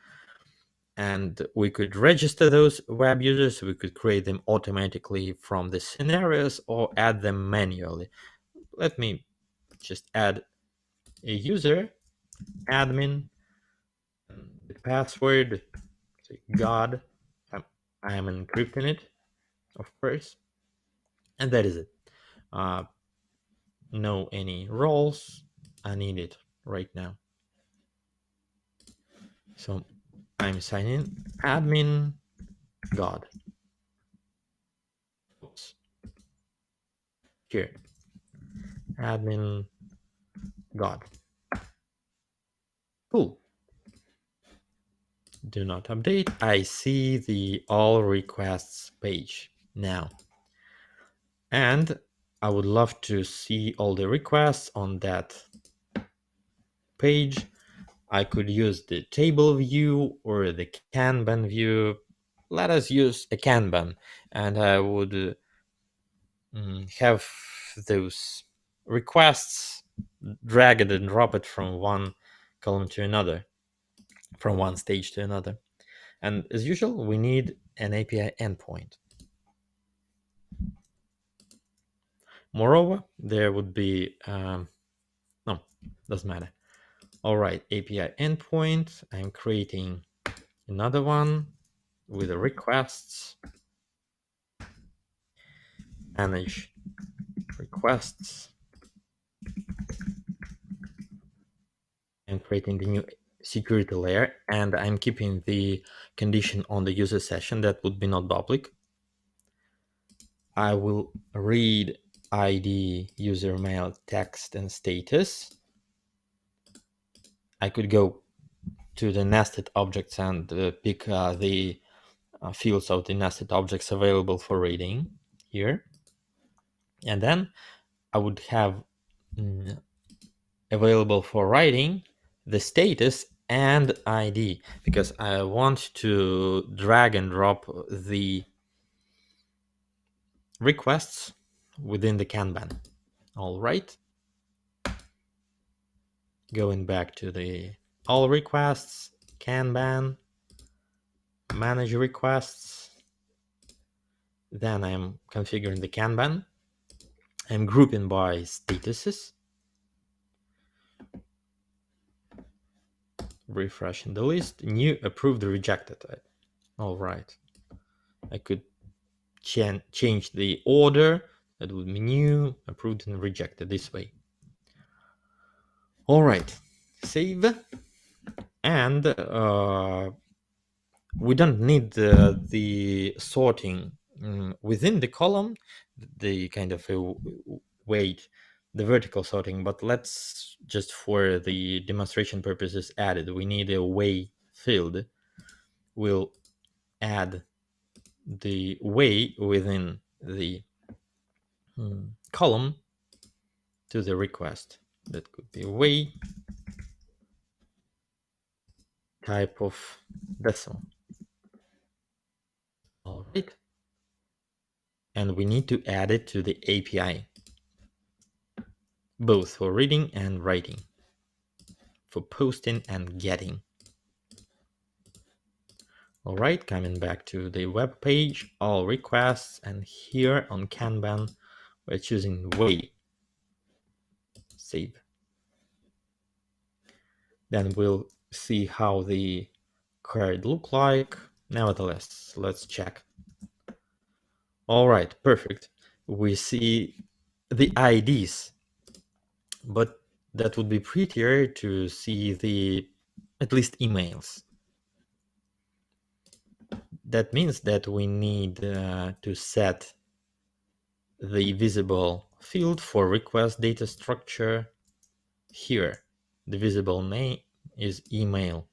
And we could register those web users. We could create them automatically from the scenarios or add them manually. Let me just add a user, admin, the password, God. I am encrypting it, of course. And that is it. No any roles. I need it right now. So I'm signing admin God. Oops. Here, admin God. Cool. Do not update. I see the all requests page now. And I would love to see all the requests on that page. I could use the table view or the Kanban view. Let us use a Kanban, and I would have those requests drag it and drop it from one column to another, from one stage to another. And as usual, we need an API endpoint. Moreover, there would be, no, doesn't matter. All right, API endpoint. I'm creating another one with the requests. Manage requests. I'm creating the new security layer, and I'm keeping the condition on the user session that would be not public. I will read ID, user mail, text, and status. I could go to the nested objects and pick the fields of the nested objects available for reading here. And then I would have available for writing the status and ID, because I want to drag and drop the requests within the Kanban. All right. Going back to the all requests, Kanban, manage requests. Then I'm configuring the Kanban. I'm grouping by statuses. Refreshing the list. New, approved, rejected. All right. I could change the order. That would be new, approved, and rejected this way. All right. Save. And we don't need the sorting within the column, the kind of weight, the vertical sorting, but let's just for the demonstration purposes add it. We need a way field. We'll add the way within the column to the request. That could be way type of decimal. All right. And we need to add it to the API, both for reading and writing, for posting and getting. All right, coming back to the web page, all requests, and here on Kanban, we're choosing way. Save. Then we'll see how the card look like. Nevertheless, let's check. All right, perfect. We see the IDs, but that would be prettier to see the at least emails. That means that we need to set the visible field for request data structure here. The visible name is email.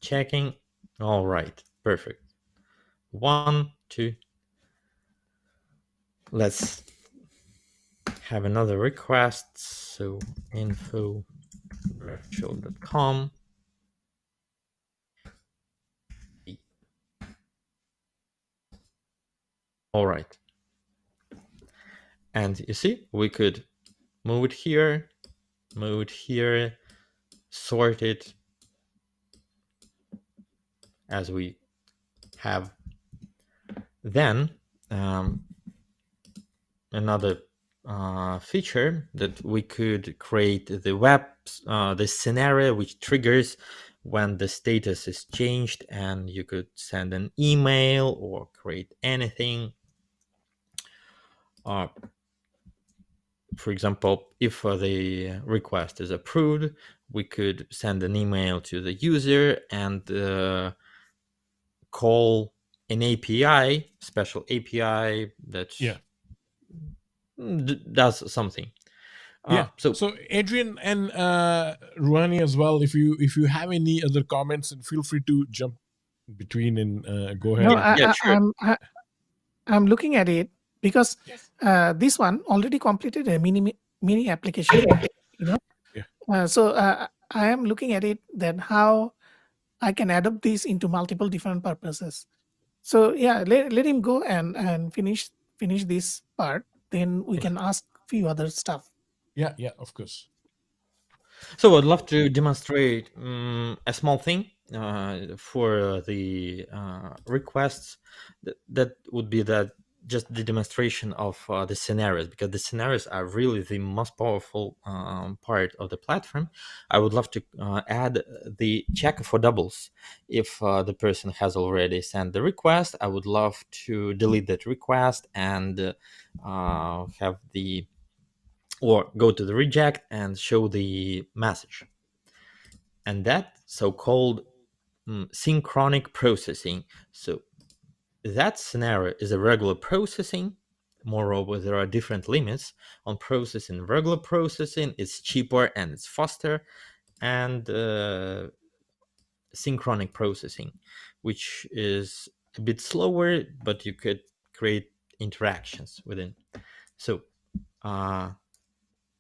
Checking. All right, perfect. 1, 2. Let's have another request. So info directual.com. All right. And you see, we could move it here, sort it as we have. Then another feature that we could create the scenario which triggers when the status is changed, and you could send an email or create anything For example, if the request is approved, we could send an email to the user and call an API, special API that
Yeah.
does something.
Yeah.
So
So Adrian and Ruhani as well, if you have any other comments, and feel free to jump between and go ahead.
No,
yeah, sure.
I'm looking at it because this one already completed a mini application. You know,
Yeah.
so I am looking at it that how I can adopt this into multiple different purposes. So yeah, let him go and finish this part. Then we can ask few other stuff.
Yeah. Yeah. Of course.
So I'd love to demonstrate a small thing for the requests. That would be that just the demonstration of the scenarios, because the scenarios are really the most powerful part of the platform. I would love to add the check for doubles. If the person has already sent the request, I would love to delete that request and have the or go to the reject and show the message. And that so-called synchronic processing. So that scenario is a regular processing. Moreover, there are different limits on processing. Regular processing is cheaper and it's faster, and synchronic processing, which is a bit slower, but you could create interactions within. So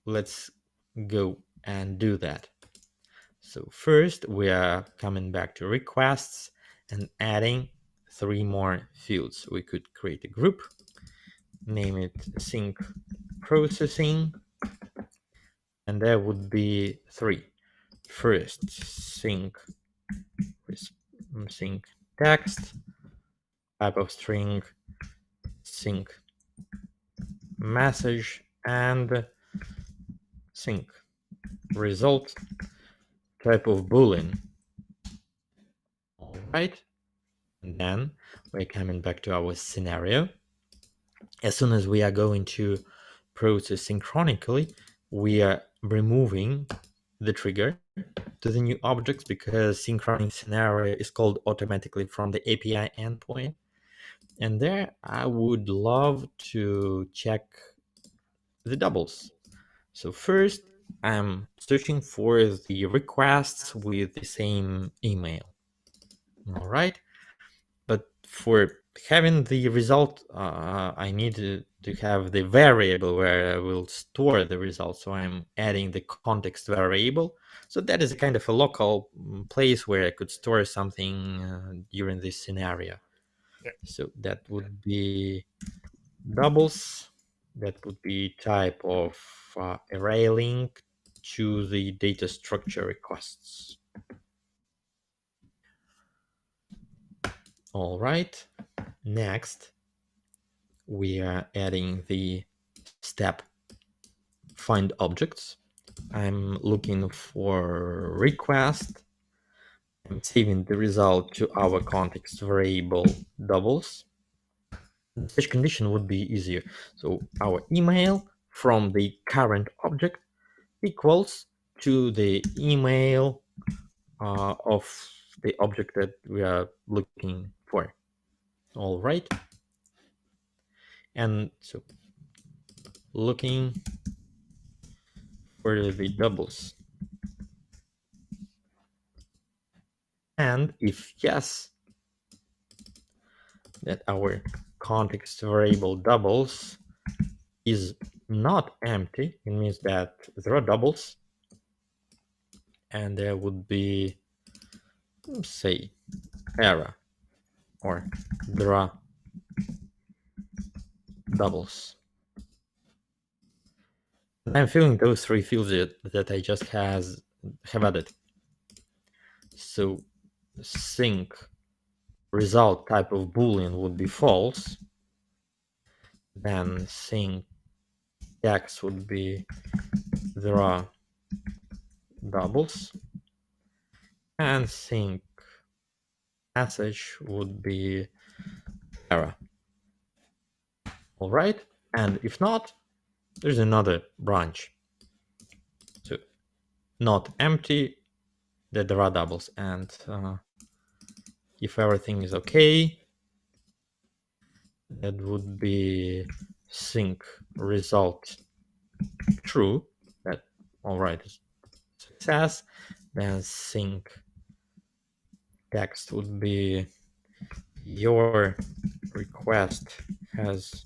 let's go and do that. So first we are coming back to requests and adding 3 more fields. We could create a group, name it sync processing, and there would be 3. First, sync text, type of string, sync message, and sync result, type of boolean. All right. And then we're coming back to our scenario. As soon as we are going to process synchronically, we are removing the trigger to the new objects, because synchronic scenario is called automatically from the API endpoint. And there I would love to check the doubles. So first I'm searching for the requests with the same email. All right. But for having the result, I need to have the variable where I will store the result. So I'm adding the context variable. So that is a kind of a local place where I could store something during this scenario.
Yeah.
So that would be doubles. That would be type of array link to the data structure requests. All right. Next, we are adding the step find objects. I'm looking for request. I'm saving the result to our context variable doubles. Such condition would be easier. So our email from the current object equals to the email of the object that we are looking for. All right. And so looking for the doubles. And if yes, that our context variable doubles is not empty, it means that there are doubles, and there would be, say, error, or there are doubles. And I'm filling those 3 fields that I just have added. So sync result type of boolean would be false. Then sync text would be there are doubles, and sync message would be error. All right. And if not, there's another branch. So not empty, that there are doubles. And if everything is okay, that would be sync result true. That all right, success. Then sync text would be your request has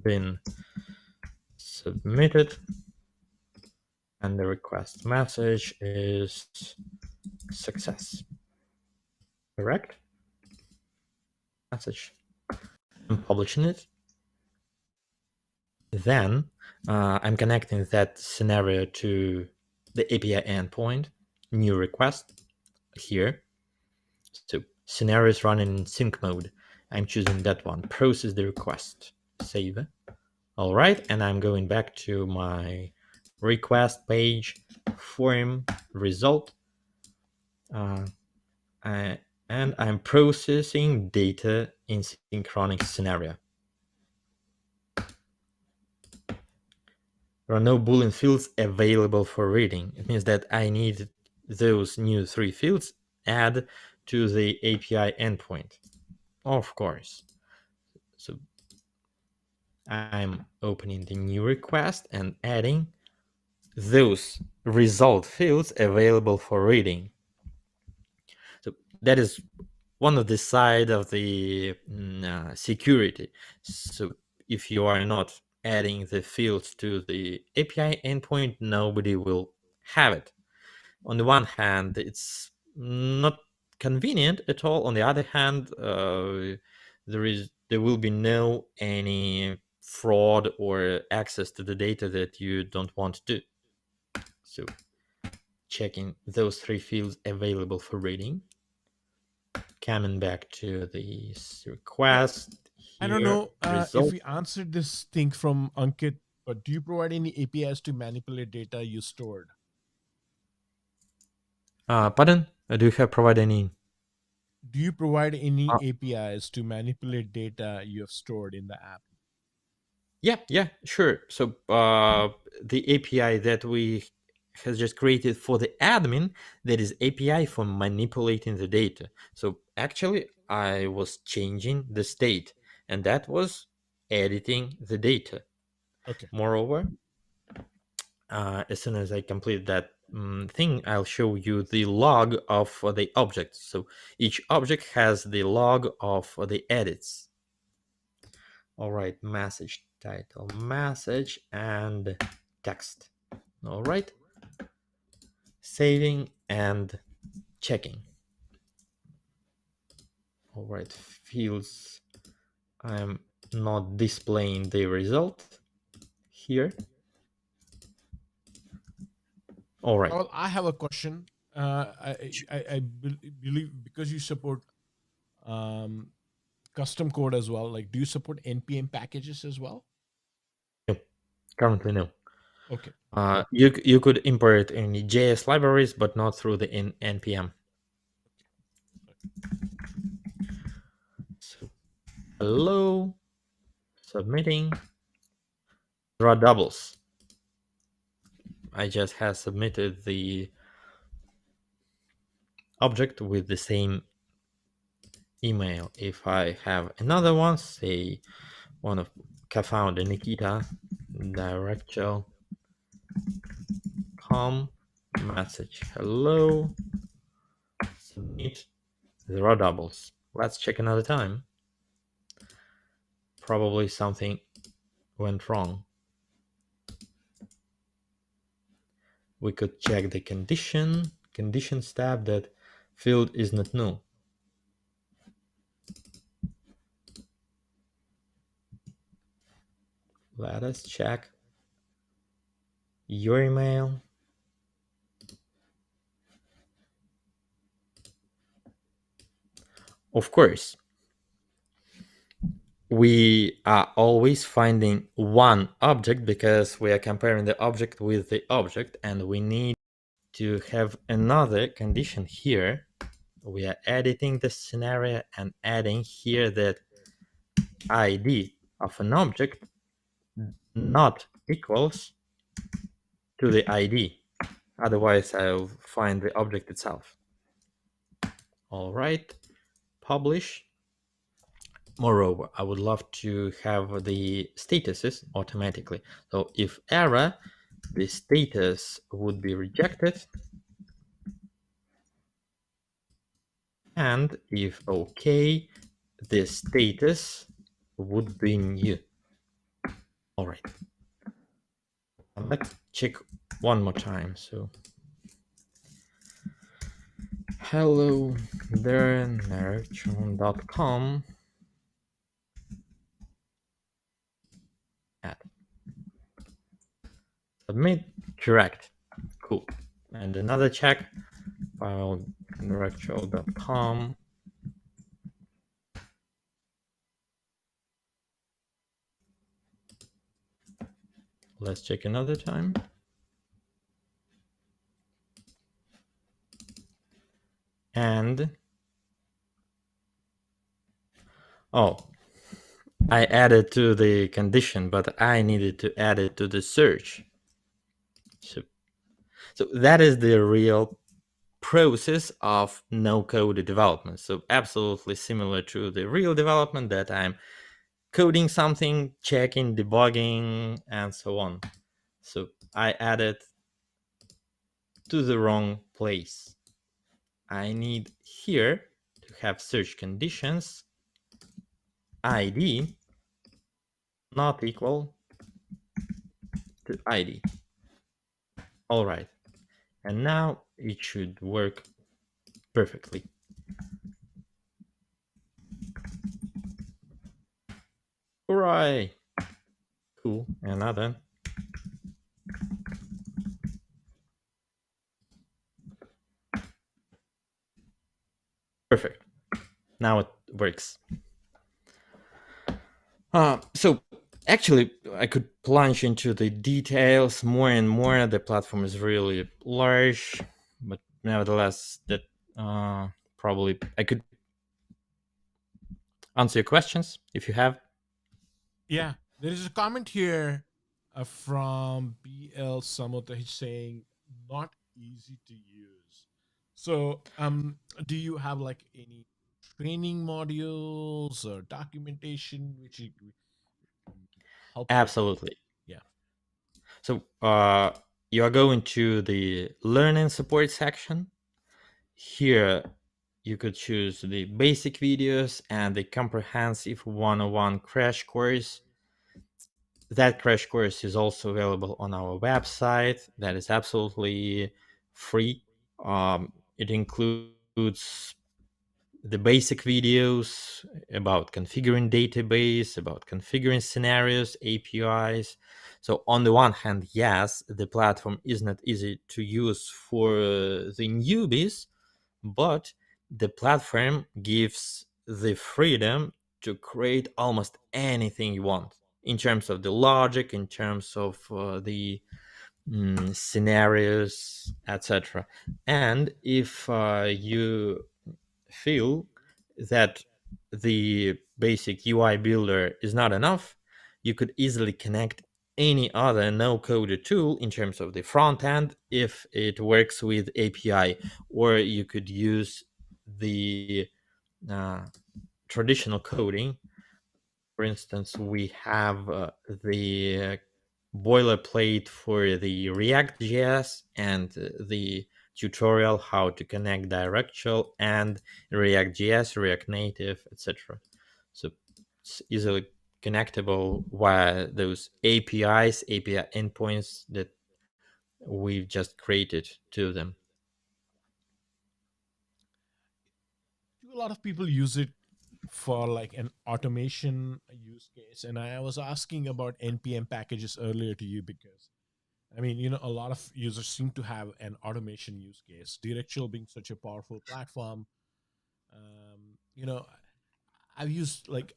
been submitted, and the request message is success. Correct? Message. I'm publishing it. Then I'm connecting that scenario to the API endpoint, new request here. So scenario is running in sync mode. I'm choosing that one. Process the request. Save. All right, and I'm going back to my request page, form result, and I'm processing data in synchronic scenario. There are no Boolean fields available for reading. It means that I need those new 3 fields add to the API endpoint. Of course. So I'm opening the new request and adding those result fields available for reading. So that is one of the side of the security. So if you are not adding the fields to the API endpoint, nobody will have it. On the one hand, it's not convenient at all. On the other hand, there will be no any fraud or access to the data that you don't want to do. So checking those 3 fields available for reading. Coming back to the request
I don't
here,
know if
result.
we answered this thing from Ankit, but do you provide any APIs to manipulate data you stored?
Pardon? Do you have provide any?
Do you provide any
Uh,
APIs to manipulate data you have stored in the app?
yeah, sure. So the API that we has just created for the admin, that is API for manipulating the data. So actually, I was changing the state, and that was editing the data.
Okay.
Moreover, as soon as I complete that thing, I'll show you the log of the object. So each object has the log of the edits. All right, message title, message, and text. All right, saving and checking. All right, fields. I'm not displaying the result here. All right.
Well, I have a question. I believe because you support um, custom code as well. Like, do you support npm packages as well?
No, currently no.
Okay.
You could import any JS libraries, but not through the npm. So, hello, submitting. There are doubles. I just have submitted the object with the same email. If I have another one, say one of co-founder Nikita, Directual, message hello, submit. There are doubles. Let's check another time. Probably something went wrong. We could check the conditions tab, that field is not null. Let us check your email. Of course, we are always finding one object because we are comparing the object with the object, and we need to have another condition here. We are editing the scenario and adding here that ID of an object not equals to the ID. Otherwise, I'll find the object itself. All right, publish. Moreover, I would love to have the statuses automatically. So if error, the status would be rejected, and if okay, the status would be new. All right. Let's check one more time. So hello there, Directual.com. Add. Submit. Correct. Cool. And another check. File Directual.com. Let's check another time. And oh, I added to the condition, but I needed to add it to the search. So that is the real process of no-code development. So absolutely similar to the real development, that I'm coding something, checking, debugging, and so on. So I added to the wrong place. I need here to have search conditions ID not equal to ID. All right. And now it should work perfectly. Hooray! Cool. And now then. Perfect. Now it works. So actually, I could plunge into the details more and more. The platform is really large, but nevertheless, that probably I could answer your questions if you have.
Yeah, there is a comment here from BL Samota. He's saying not easy to use. So, do you have like any training modules or documentation which you help?
Absolutely.
Yeah.
So you are going to the learn and support section. Here you could choose the basic videos and the comprehensive 101 crash course. That crash course is also available on our website. That is absolutely free. It includes the basic videos about configuring database, about configuring scenarios, APIs. So on the one hand, yes, the platform is not easy to use for the newbies, but the platform gives the freedom to create almost anything you want in terms of the logic, in terms of the scenarios, etc. And if you feel that the basic UI builder is not enough, you could easily connect any other no-code tool in terms of the front end if it works with API, or you could use the uh, traditional coding. For instance, we have the boilerplate for the React.js and the tutorial how to connect Directual and React.js, React Native, etc. So it's easily connectable via those APIs, API endpoints that we've just created to them.
Do a lot of people use it for like an automation use case? And I was asking about NPM packages earlier to you because I mean, a lot of users seem to have an automation use case. Directual being such a powerful platform, um, you know, I've used like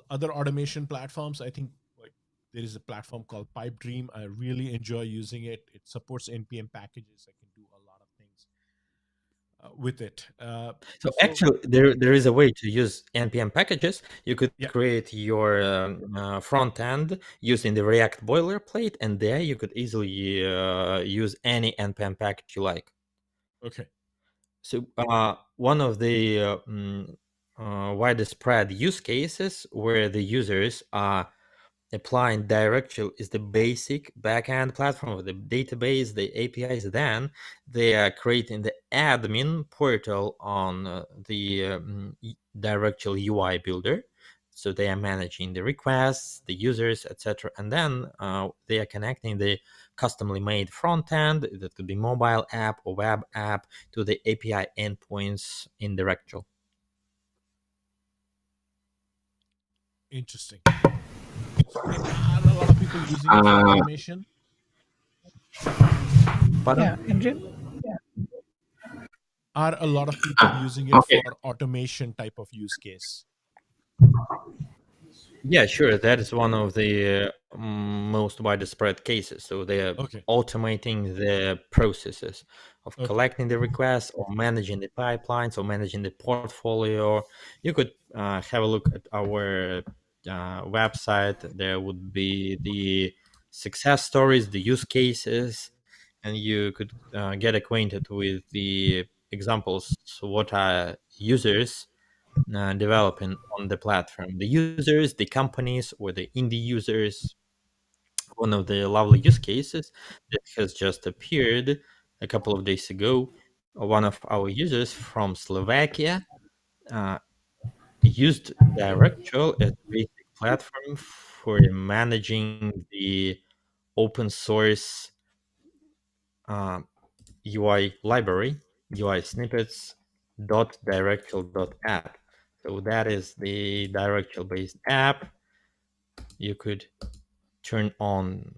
other automation platforms. I think like there is a platform called Pipe Dream. I really enjoy using it. It supports npm packages. I can do a lot of things. with it.
So
So
actually, there is a way to use npm packages. You could
yeah,
create your front end using the React boilerplate, and there you could easily use any npm package you like.
okay,
So one of the widespread use cases where the users are applying Directual is the basic backend platform of the database, the APIs. Then they are creating the admin portal on the Directual UI builder. So they are managing the requests, the users, etc. And then they are connecting the customly made front end, that could be mobile app or web app, to the API endpoints in Directual.
interesting. And are a lot of people using it for
Uh,
automation?
Pardon?
Yeah, Adrian.
Are a lot of people using it
okay.
for automation type of use case?
Yeah, sure. That is one of the most widespread cases. So they're
Okay,
automating the processes of
okay,
collecting the requests, or managing the pipelines, or managing the portfolio. You could have a look at our website. There would be the success stories, the use cases, and you could get acquainted with the examples. What are users developing on the platform, the users, the companies, or the indie users. One of the lovely use cases that has just appeared a couple of days ago, one of our users from Slovakia uh, used Directual as a basic platform for managing the open source uh, UI library, UI snippets .directual.app. So that is the Directual based app. You could turn on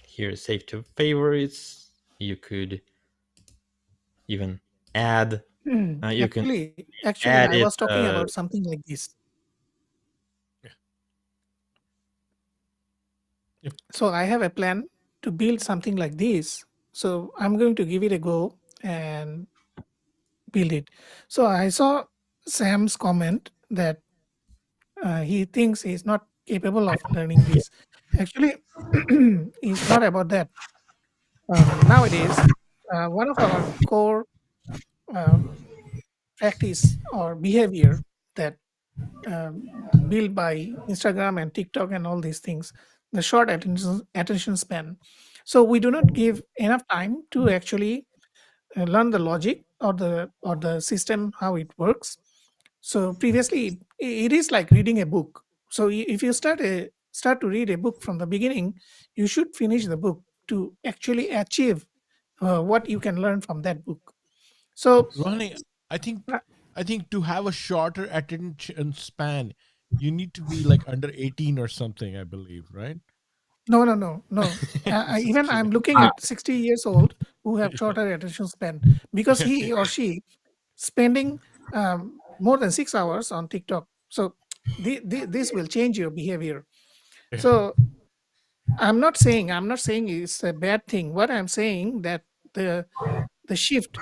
here save to favorites. You could even add you can
Actually,
add
I
it
was talking about something like this.
yeah, yep.
So I have a plan to build something like this. So I'm going to give it a go and build it. So I saw Sam's comment that he thinks he's not capable of learning this. Actually, it's not about that. Nowadays, one of our core uh, practice or behavior that built by Instagram and TikTok and all these things, the short attention span. So we do not give enough time to actually learn the logic or the system how it works. So previously, it is like reading a book. So if you start to read a book from the beginning, you should finish the book to actually achieve what you can learn from that book. So
Ronnie, I think
uh,
I think to have a shorter attention span, you need to be like under 18 or something, I believe, right?
no, no, no, no.
Just
Even
kidding.
I'm looking
Uh,
at 60 years old who have shorter attention span because he or she spending more than 6 hours on TikTok. So this will change your behavior.
Yeah,
So I'm not saying it's a bad thing. What I'm saying that the the shift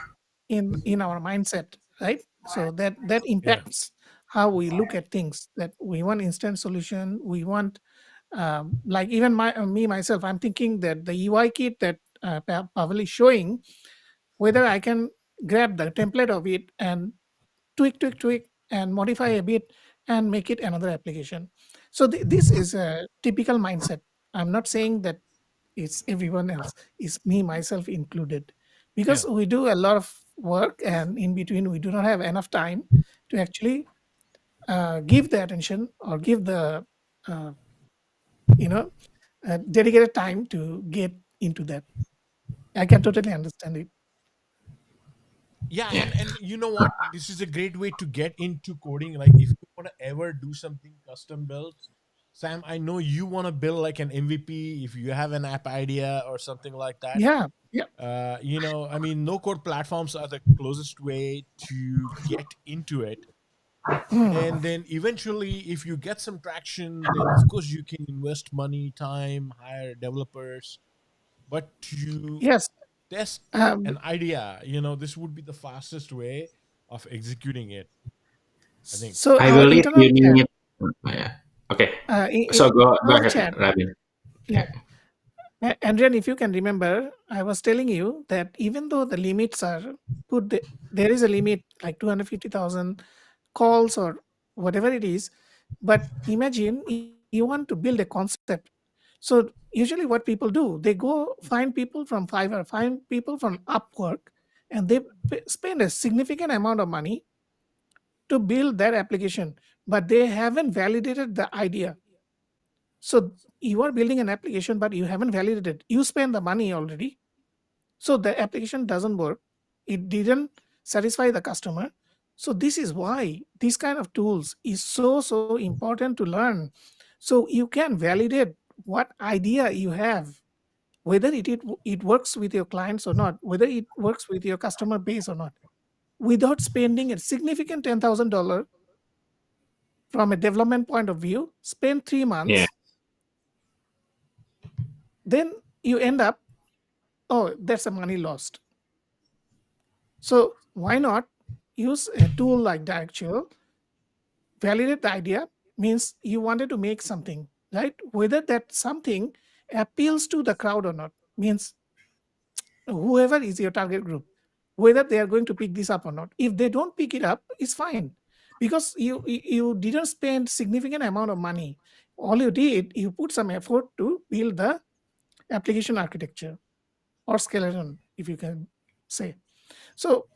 in our mindset, right? So that
yeah,
impacts how we look at things. That we want instant solution. We want like even me myself. I'm thinking that the UI kit that Pavel is showing, whether I can grab the template of it and tweak, and modify a bit and make it another application. So this is a typical mindset. I'm not saying that it's everyone else, it's me myself included,
yeah,
because we do a lot of work and in between we do not have enough time to actually give the attention or give the uh, you know dedicated time to get into that. I can totally understand it.
yeah.
yeah.
And you know what? This is a great way to get into coding. Like if you want to ever do something custom built, Sam, I know you want to build like an MVP. If you have an app idea or something like that,
Yeah, yeah.
I mean, no code platforms are the closest way to get into it.
Mm.
And then eventually, if you get some traction, then of course you can invest money, time, hire developers. but to
Yes.
test
Um,
an idea, this would be the fastest way of executing it, I think.
so
I
our
believe
internal
you
chat,
need. Yeah. Okay.
in
So go
internal
ahead,
chat,
Rabin.
yeah. Andrian, if you can remember, I was telling you that even though the limits are there is a limit like 250,000 calls or whatever it is, but imagine you want to build a concept. So usually what people do, they go find people from Fiverr, find people from Upwork, and they spend a significant amount of money to build that application, but they haven't validated the idea. So you are building an application, but you haven't validated. You spend the money already, so the application doesn't work. It didn't satisfy the customer. So this is why this kind of tools is so important to learn. So you can validate what idea you have, whether it works with your clients or not, whether it works with your customer base or not, without spending a significant $10,000 from a development point of view. Spend 3 months,
Yeah.
then you end up, oh, that's a money lost. So why not use a tool like Directual? Validate the idea means you wanted to make something, right? Whether that something appeals to the crowd or not means whoever is your target group, whether they are going to pick this up or not. If they don't pick it up, it's fine, because you didn't spend significant amount of money. All you did, you put some effort to build the application architecture or skeleton, if you can say. So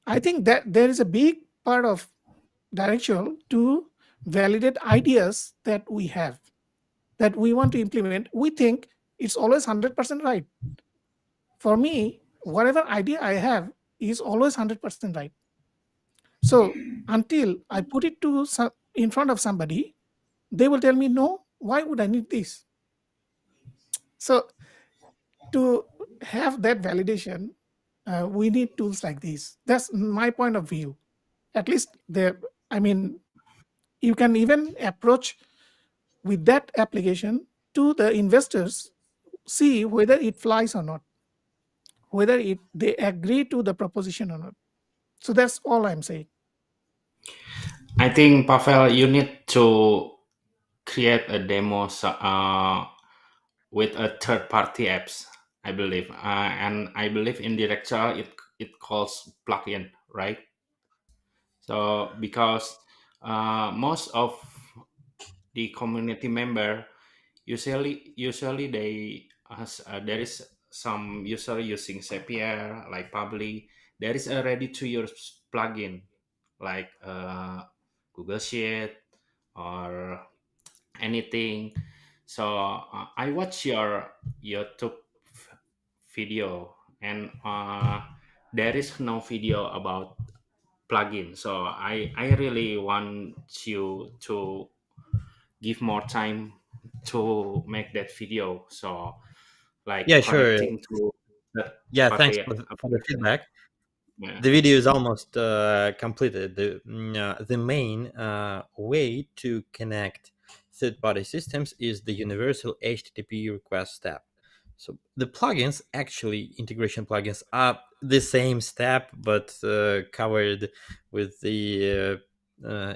I think that there is a big part of Directual to validate ideas that we have, that we want to implement. We think it's always 100% right. For me, whatever idea I have is always 100% right. So until I put it in front of somebody, they will tell me, no, why would I need this? So to have that validation, we need tools like this. That's my point of view. At least there, I mean, you can even approach with that application to the investors, see whether it flies or not, whether they agree to the proposition or not. So that's all I'm saying.
I think Pavel, you need to create a demo with a third party apps. I believe, and I believe in Directual it calls plugin, right? So because most of the community member usually they there is some user using Zapier like Publi. There is a ready to use plugin like Google Sheet or anything. So I watch your YouTube video, and there is no video about plugin. So I really want you to give more time to make that video. So like
Yeah, sure.
connecting to that
Yeah, thanks
party
for the
application.
feedback.
Yeah.
The video is almost completed. The main way to connect third-party systems is the universal HTTP request step. So the plugins, actually, integration plugins, are the same step but covered with the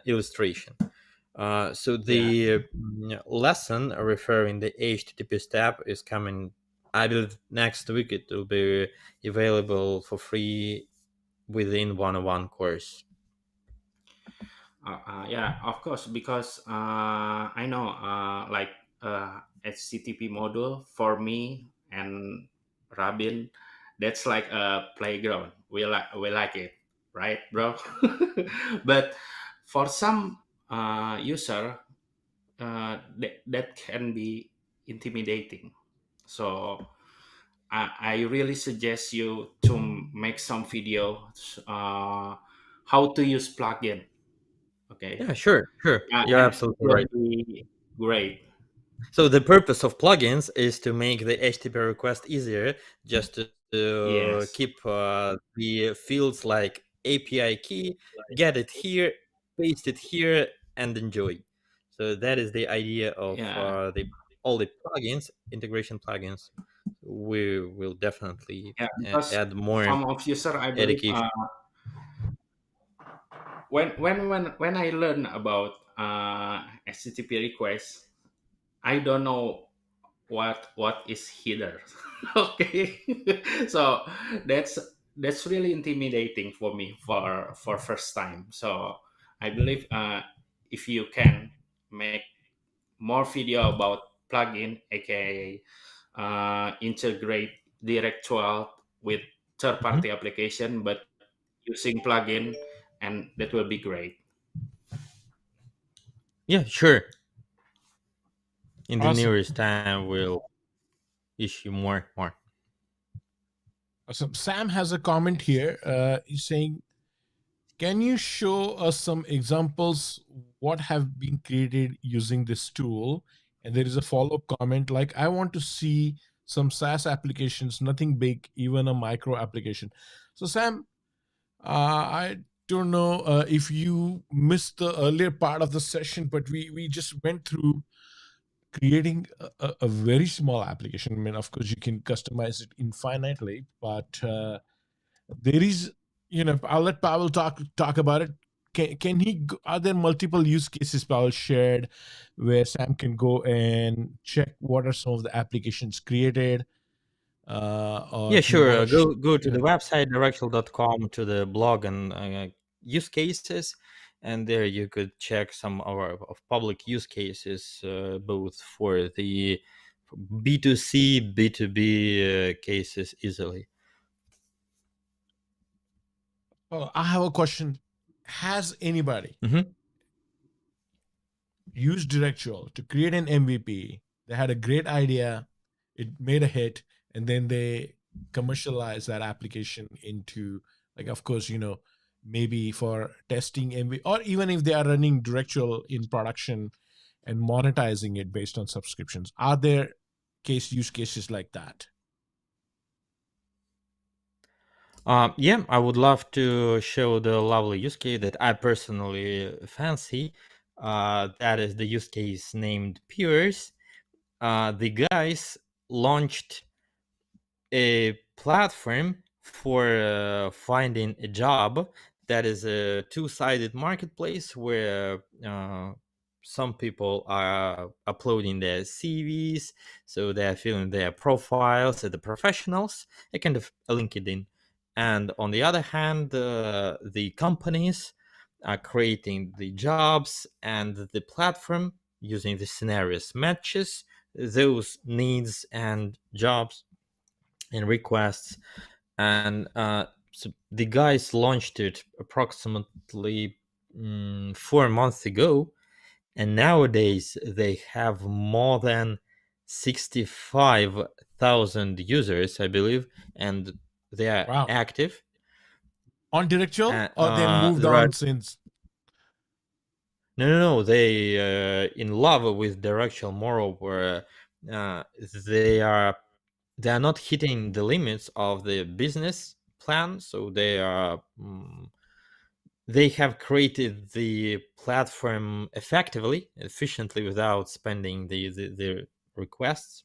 illustration. So
Yeah.
the lesson referring the HTTP step is coming. I believe next week it will be available for free within 101 course.
Yeah, of course, because I know like HTTP module for me and Rabin, that's like a playground. We like it, right, bro? But for some user, that can be intimidating. So I really suggest you to make some videos how to use plugin. Okay,
Yeah, sure. You're
and it
absolutely
will
right.
be great.
So the purpose of plugins is to make the HTTP request easier, just to keep
Yes.
the fields like API key, get it here, paste it here, and enjoy. So that is the idea of
Yeah.
the all the plugins, integration plugins. we will definitely
Yeah, because
add more
some of user, I believe,
education.
when I learn about HTTP requests, I don't know what is header. Okay, so that's that's really intimidating for me for first time. So I believe if you can make more video about plugin, aka integrate Directual with third
Mhm.
party application, but using plugin, and that will be great.
Yeah, sure. In the
Awesome.
nearest time, we'll issue more.
Awesome. Sam has a comment here. He's saying, can you show us some examples what have been created using this tool? And there is a follow-up comment like, I want to see some SaaS applications, nothing big, even a micro application. So Sam, I don't know if you missed the earlier part of the session, but we just went through creating a very small application. I mean, of course, you can customize it infinitely, but there is, I'll let Pavel talk about it. Can he are there multiple use cases Pavel shared where Sam can go and check what are some of the applications created, or
Yeah,
do you
sure.
want to
Go to
yeah.
the website directual.com, to the blog and use cases, and there you could check some of public use cases, both for the B2C, B2B cases easily.
Oh, I have a question. Has anybody
Hmm.
used Directual to create an MVP? They had a great idea, it made a hit, and then they commercialize that application into, like, of course, maybe for testing MV, or even if they are running Directual in production and monetizing it based on subscriptions. Are there use cases like that?
Yeah, I would love to show the lovely use case that I personally fancy. That is the use case named Peers. The guys launched a platform for finding a job, that is a two-sided marketplace where some people are uploading their CVs, so they're filling their profiles as the professionals, a kind of a LinkedIn. And on the other hand, the companies are creating the jobs, and the platform using the scenarios matches those needs and jobs and requests. And so the guys launched it approximately 4 months ago, and nowadays they have more than 65,000 users, I believe, and they are
Wow.
active.
On Directual,
And
or they moved
there are
on since?
no, they in love with Directional. Moreover, uh, they are they are not hitting the limits of the business plan, so they have created the platform effectively, efficiently, without spending the requests.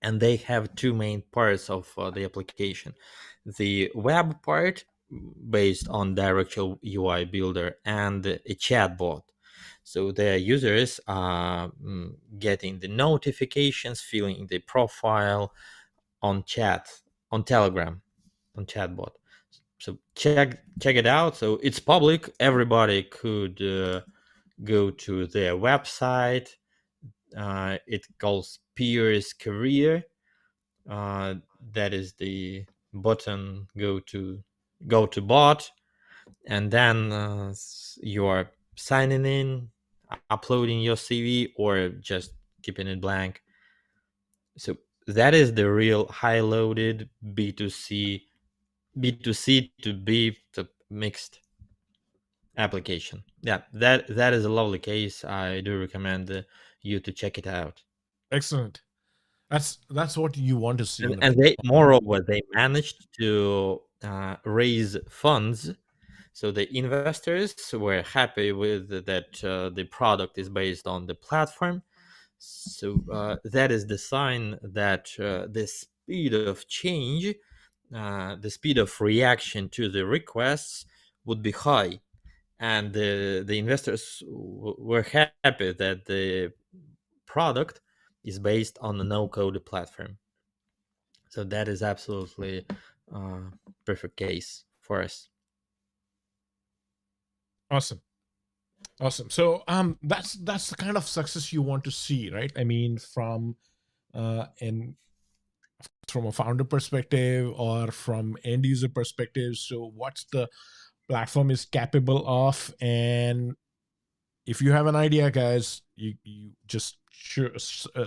And they have two main parts of the application: the web part, based on Directual UI Builder, and a chatbot. So the users are getting the notifications, filling the profile on chat, on Telegram, on chatbot. So check it out. So it's public. Everybody could go to their website. It calls Peers Career. That is the button. Go to bot, and then you are signing in, uploading your CV, or just keeping it blank. So that is the real high loaded B2C to B to mixed application. Yeah, that is a lovely case. I do recommend you to check it out.
Excellent. That's what you want to see
And,
in the
and they, moreover, they managed to raise funds. So the investors were happy with that. The product is based on the platform. So that is the sign that this speed of change, the speed of reaction to the requests would be high, and the investors were happy that the product is based on a no-code platform. So that is absolutely perfect case for us.
Awesome. Awesome. So that's the kind of success you want to see, right? I mean, and from a founder perspective or from end user perspective. So what's the platform is capable of? And if you have an idea, guys, you just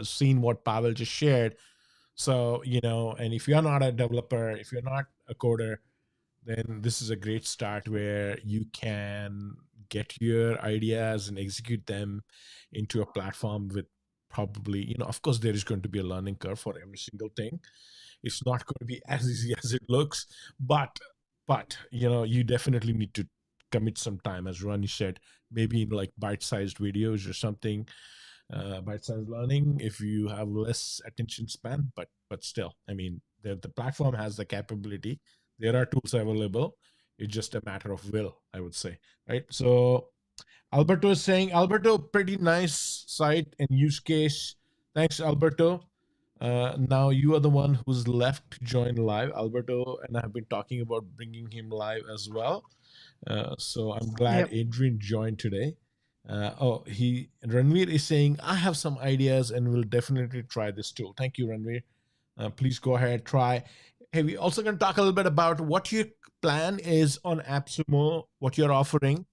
seen what Pavel just shared. So, and if you're not a developer, if you're not a coder, then this is a great start where you can get your ideas and execute them into a platform with probably, of course, there is going to be a learning curve for every single thing. It's not going to be as easy as it looks, but you definitely need to commit some time, as Ronnie said, maybe in like bite-sized videos or something, bite-sized learning if you have less attention span. But still, I mean, the platform has the capability. There are tools available. It's just a matter of will, I would say, right? So Alberto is saying, Alberto, pretty nice site and use case. Thanks, Alberto. Now you are the one who's left to join live. Alberto and I have been talking about bringing him live as well. So I'm glad
Yep.
Adrian joined today. Ranveer is saying, I have some ideas and will definitely try this tool. Thank you, Ranveer. Please go ahead, try. Hey, we also going to talk a little bit about what your plan is on AppSumo, what you're offering,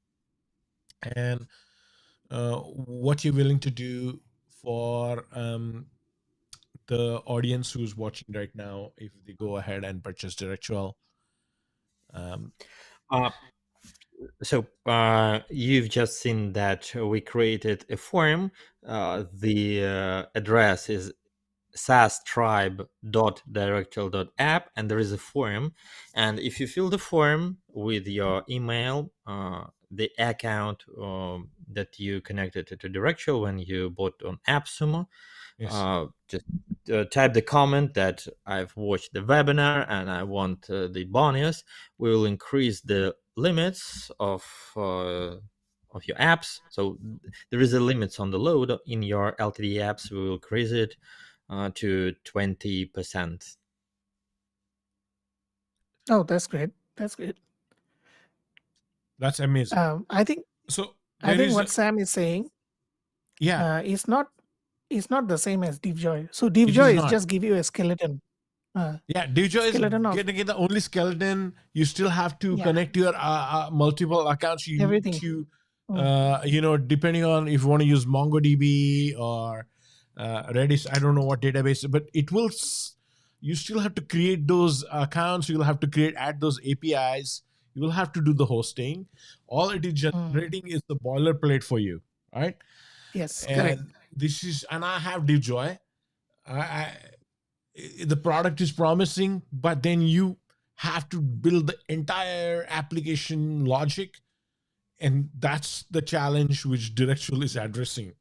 and what you're willing to do for the audience who's watching right now if they go ahead and purchase Directual.
Uh, so you've just seen that we created a form. The address is SaasTribe.directual.app, and there is a form. And if you fill the form with your email, the account that you connected to Directual when you bought on AppSumo,
Yes.
just type the comment that I've watched the webinar and I want the bonus. We will increase the limits of your apps. So there is a limits on the load in your LTD apps. We will increase it to 20%.
Oh, that's great. That's great.
That's amazing.
I think
So
I
there
think
is,
what Sam is saying
yeah,
is not the same as DeepJoy. So
it is
DeepJoy is
not.
just give you a skeleton.
Yeah, DJI is
Skeleton of
getting the only skeleton. You still have to
yeah,
connect your multiple accounts. You need
everything.
to,
Mm,
depending on if you want to use MongoDB or Redis, I don't know what database, but it will. You still have to create those accounts. You'll have to add those APIs. You will have to do the hosting. All it is
mm.
generating is the boilerplate for you, right?
Yes, correct.
And and I have DJI. I the product is promising, but then you have to build the entire application logic, and that's the challenge which Directual is addressing,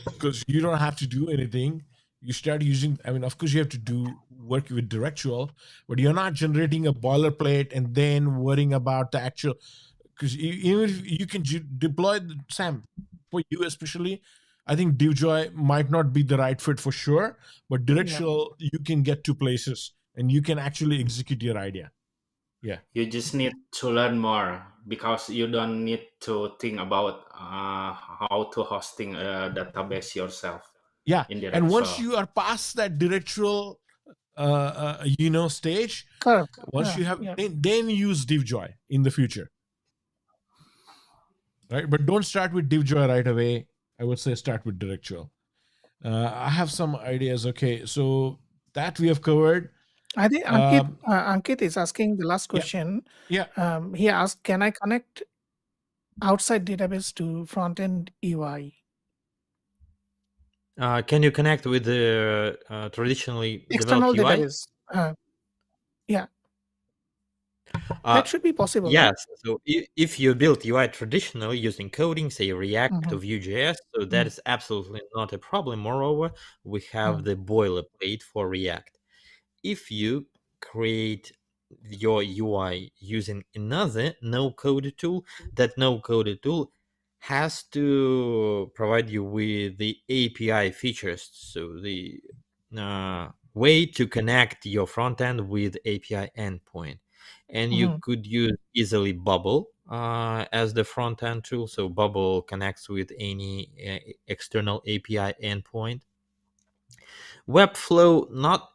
because you don't have to do anything. You start using, I mean, of course you have to do work with Directual, but you're not generating a boilerplate and then worrying about the actual, because even if you can deploy Sam, for you especially, I think DevJoy might not be the right fit for sure, but
Yeah.
Directional you can get to places and you can actually execute your idea. Yeah,
You just need to learn more because you don't need to think about how to hosting a database yourself
yeah.
in
And once
Directual.
you are past that Directional, stage,
Correct.
once you have,
Yeah.
then use DevJoy in the future, right? But don't start with DevJoy right away. I would say start with Directional. I have some ideas. Okay, so that we have covered.
I think Ankit is asking the last
Yeah,
question.
yeah.
He asked, "Can I connect outside database to front end UI
Can you connect with the traditionally developed
external
UI?
database?" Yeah,
Uh,
that should be possible, right?
yes. So if you build UI traditionally using coding, say React or
Mm-hmm.
Vue.js, so that is absolutely not a problem. Moreover, we have
Mm-hmm.
the boilerplate for React. if you create your UI using another no-code tool, that no-code tool has to provide you with the API features, so the way to connect your front end with API endpoint. And you
Mhm.
could use easily Bubble as the front end tool. So Bubble connects with any external API endpoint. Webflow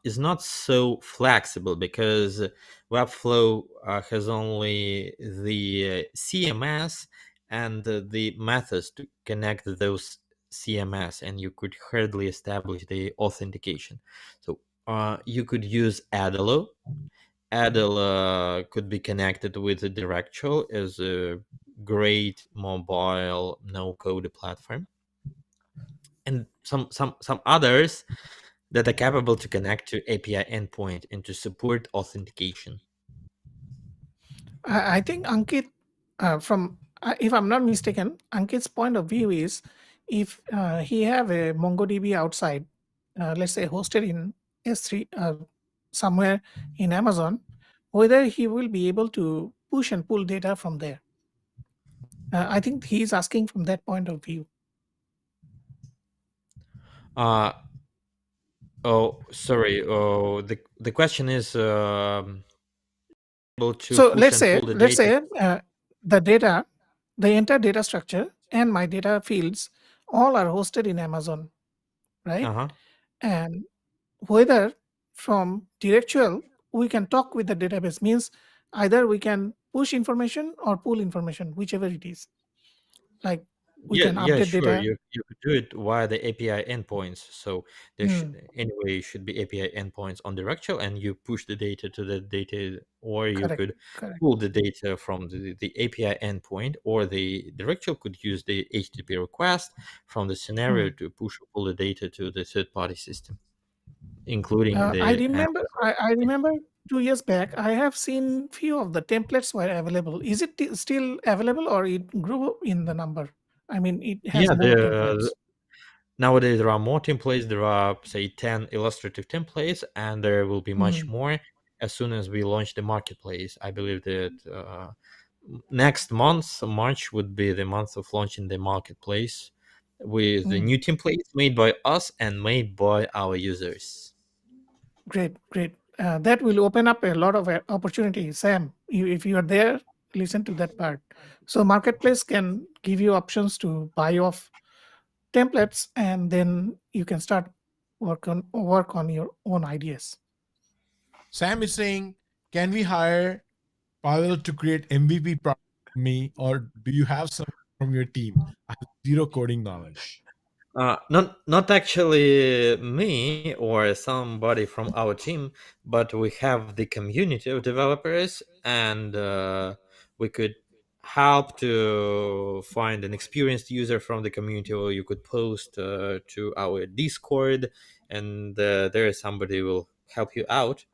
is not so flexible because Webflow has only the CMS and the methods to connect those CMS, and you could hardly establish the authentication. So you could use Adalo. Adalo could be connected with the Directual as a great mobile no-code platform, and some others that are capable to connect to API endpoint and to support authentication.
I think Ankit, if I'm not mistaken, Ankit's point of view is if he have a MongoDB outside, let's say hosted in S3 somewhere in Amazon, whether he will be able to push and pull data from there. I think he's asking from that point of view.
Uh, oh, sorry. Oh, the question is able to
So
push and pull the
let's
data.
say the data, the entire data structure and my data fields all are hosted in Amazon, right?
Uh huh.
And whether from Directual we can talk with the database means either we can push information or pull information, whichever it is. Like we
Yeah,
can
yeah,
update
sure.
data.
You could do it via the API endpoints. So there
Mm,
anyway should be API endpoints on Directual, and you push the data to the data, or you
correct,
could
correct.
pull the data from the API endpoint, or the Directual could use the HTTP request from the scenario
Mm.
to push or pull the data to the third-party system, including
I
the
remember.
Amazon.
I remember 2 years back. I have seen few of the templates were available. Is it still available, or it grew in the number? I mean, it has
Yeah,
more templates.
nowadays there are more templates. There are, say, 10 illustrative templates, and there will be much
Mm,
more as soon as we launch the marketplace. I believe that next month, March, would be the month of launching the marketplace with the
mm.
new templates made by us and made by our users.
Great, great. That will open up a lot of opportunities. Sam, if you are there, listen to that part. So marketplace can give you options to buy off templates, and then you can start work on your own ideas.
Sam is saying, can we hire Pavel to create MVP product for me, or do you have some from your team? I have zero coding knowledge.
Not actually me or somebody from our team, but we have the community of developers, and we could help to find an experienced user from the community, or you could post to our Discord, and there is somebody who will help you out.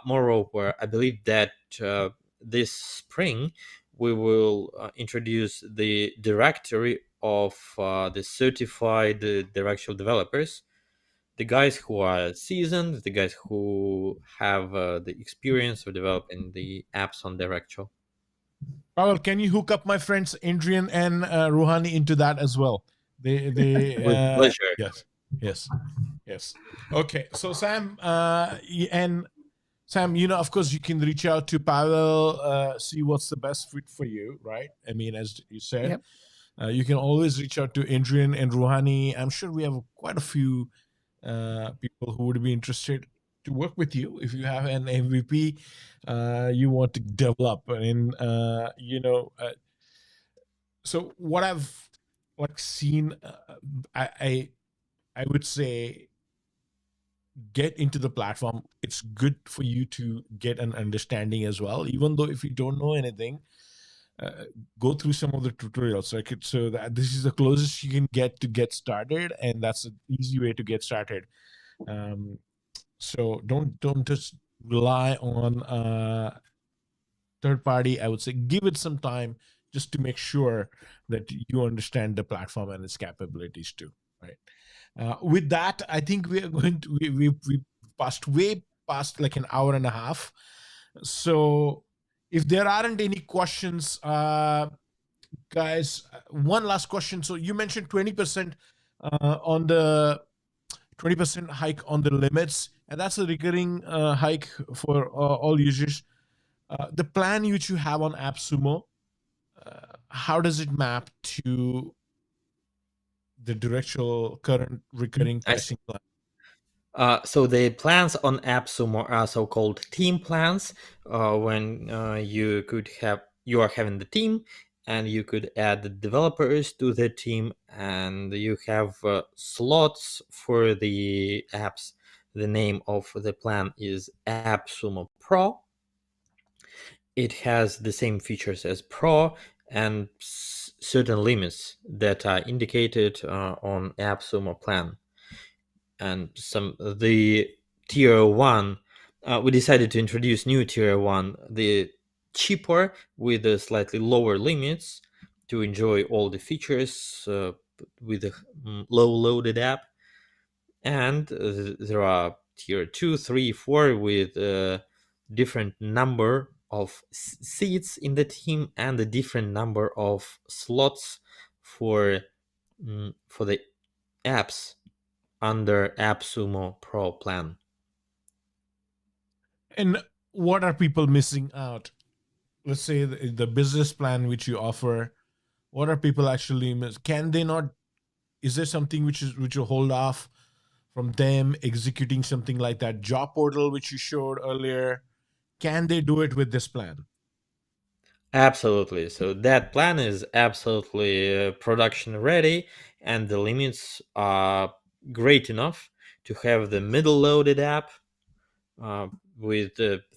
Moreover, I believe that this spring we will introduce the directory of the certified directional developers, the guys who are seasoned, the guys who have the experience of developing the apps on Directual.
Pavel, can you hook up my friends Adrian and Rouhani into that as well? They
With pleasure.
yes, yes, yes. Okay, so Sam, and Sam, of course, you can reach out to Pavel, see what's the best fit for you, right? I mean, as you said,
Yep.
you can always reach out to Adrian and Rouhani. I'm sure we have quite a few people who would be interested to work with you if you have an MVP you want to develop. And so what I've seen, I I would say get into the platform. It's good for you to get an understanding as well, even though if you don't know anything. Go through some of the tutorials, like so that this is the closest you can get to get started, and that's an easy way to get started. Um, so don't just rely on third party. I would say give it some time just to make sure that you understand the platform and its capabilities too, right? With that, I think we are going to we passed way past like an hour and a half. So if there aren't any questions, guys, one last question. So you mentioned 20% on the 20% hike on the limits, and that's a recurring hike for all users. The plan which you have on AppSumo, how does it map to the Directual current recurring
I see.
pricing plan?
So the plans on AppSumo are so-called team plans. When you are having the team, and you could add the developers to the team, and you have slots for the apps. The name of the plan is AppSumo Pro. It has the same features as Pro and certain limits that are indicated on AppSumo plan. And the tier 1, we decided to introduce new tier 1, the cheaper with the slightly lower limits to enjoy all the features with a low loaded app. And there are tier 2, 3, 4 with different number of seats in the team and a different number of slots for for the apps under AppSumo Pro plan.
And what are people missing out? Let's say the business plan which you offer. What are people actually miss? Can they not? Is there something which will hold off from them executing something like that job portal which you showed earlier? Can they do it with this plan?
Absolutely. So that plan is absolutely production ready, and the limits are great enough to have the middle loaded app uh, with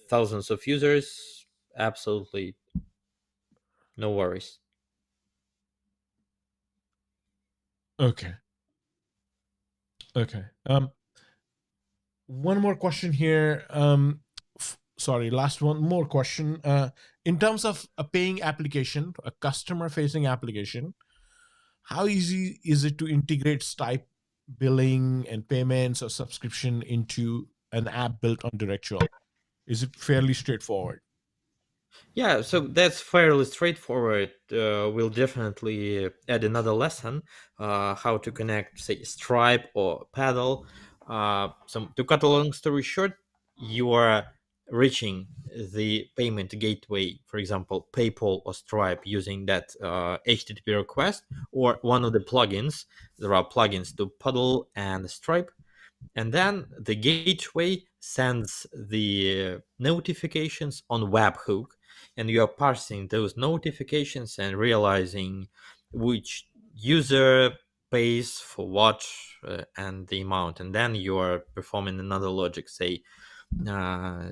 thousands of users. Absolutely no worries.
Okay. Okay. One more question here. Sorry, last one more question. In terms of a paying application, a customer facing application, how easy is it to integrate Stripe billing and payments or subscription into an app built on Directual? Is it fairly straightforward?
Yeah, so that's fairly straightforward. We'll definitely add another lesson, how to connect, say, Stripe or Paddle. So to cut a long story short, you are reaching the payment gateway, for example, PayPal or Stripe, using that HTTP request or one of the plugins. There are plugins to Paddle and Stripe, and then the gateway sends the notifications on webhook, and you are parsing those notifications and realizing which user pays for what, and the amount, and then you are performing another logic, say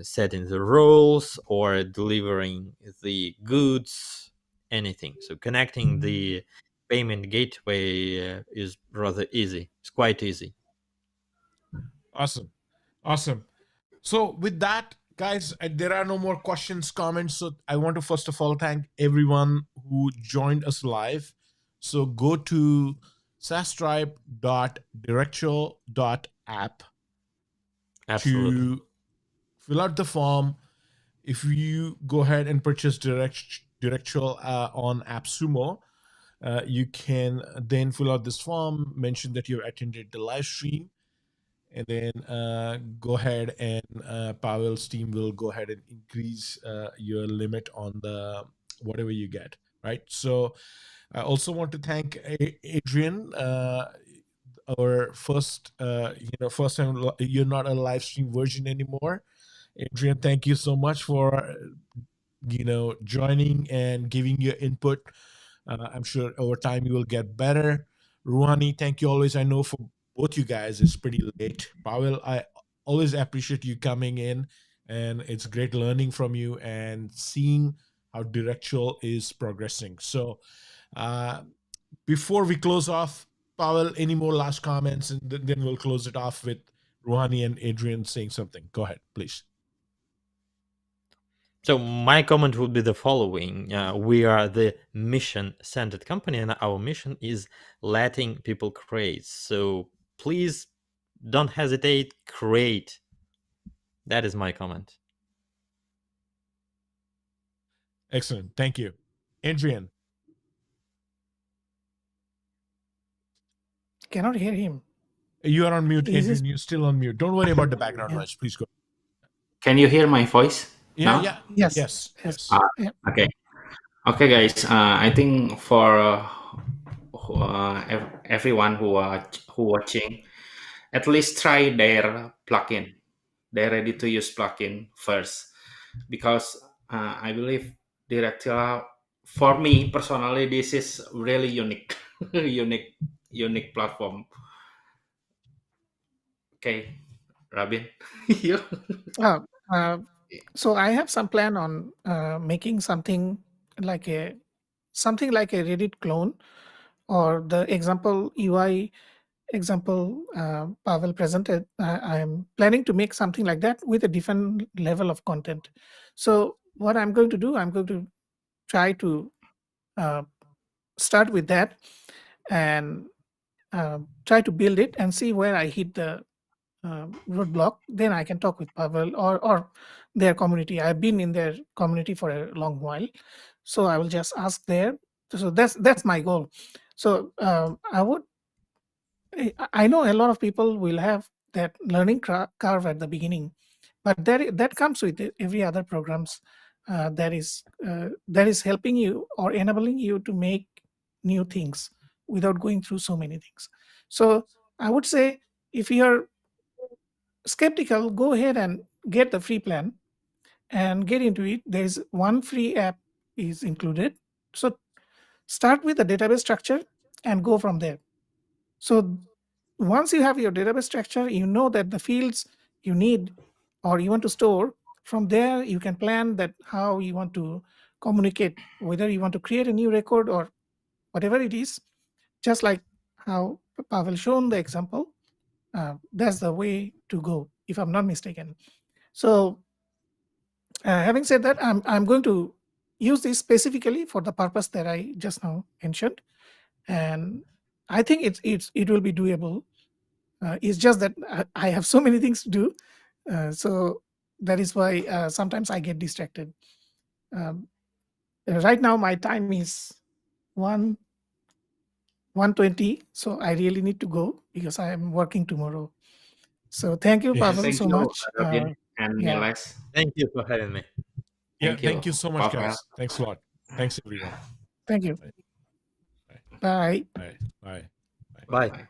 setting the roles or delivering the goods, anything. So connecting the payment gateway is rather easy. It's quite easy.
Awesome. Awesome. So with that, guys, there are no more questions, comments. So I want to first of all thank everyone who joined us live. So go to SaasTribe.directual.app
Absolutely.
to fill out the form. If you go ahead and purchase Directual on AppSumo, you can then fill out this form, mention that you attended the live stream, and then go ahead and Pavel's team will go ahead and increase your limit on the whatever you get, right? So I also want to thank Adrian, our first time you're not a live stream version anymore. Adrian, thank you so much for joining and giving your input. I'm sure over time you will get better. Rouhani, thank you always. I know for both you guys it's pretty late. Pavel, I always appreciate you coming in, and it's great learning from you and seeing how Directual is progressing. So before we close off, Pavel, any more last comments, and then we'll close it off with Rouhani and Adrian saying something. Go ahead, please.
So my comment would be the following: we are the mission-centered company, and our mission is letting people create. So please don't hesitate, create. That is my comment.
Excellent. Thank you. Adrian,
Cannot hear him.
you are on mute.
Is
Adrian,
this-
you're still on mute. Don't worry about the background
Yeah.
noise. Please go.
Can you hear my voice
Yeah,
now?
yeah.
Yes.
Yes.
Yes.
Yes.
Yeah.
Okay. Okay, guys. I think for everyone who watching, at least try their plugin, their ready to use plugin first, because I believe Directual, for me personally, this is really unique, unique platform. Okay, Rabin, you.
Uh, uh, so I have some plan on making like a something like a Reddit clone, or the example UI example Pavel presented. I am planning to make something like that with a different level of content. So what I'm going to do, I'm going to try to uh, start with that and try to build it and see where I hit the roadblock. Then I can talk with Pavel or their community. I've been in their community for a long while, so I will just ask there. So that's my goal. So I know a lot of people will have that learning curve at the beginning, but that comes with every other programs that is helping you or enabling you to make new things without going through so many things. So I would say, if you're skeptical, go ahead and get the free plan and get into it. There's one free app is included. So start with the database structure and go from there. So once you have your database structure, you know that the fields you need or you want to store, from there you can plan that how you want to communicate, whether you want to create a new record or whatever it is, just like how Pavel shown the example. That's the way to go, if I'm not mistaken. So having said that, I'm going to use this specifically for the purpose that I just now mentioned, and I think it will be doable. It's just that I have so many things to do, so that is why sometimes I get distracted. Um, right now, my time is 1:20, so I really need to go because I am working tomorrow. So thank you,
Yes.
Pavel,
Thank
so
you,
much.
Rabin and
Yeah,
Niles.
Thank you for having me.
Yeah.
Thank you,
Thank you so much,
Pavel.
guys. Thanks a lot. Thanks, everyone.
thank you.
Bye.
Bye.
Bye. Bye.
Bye.
Bye.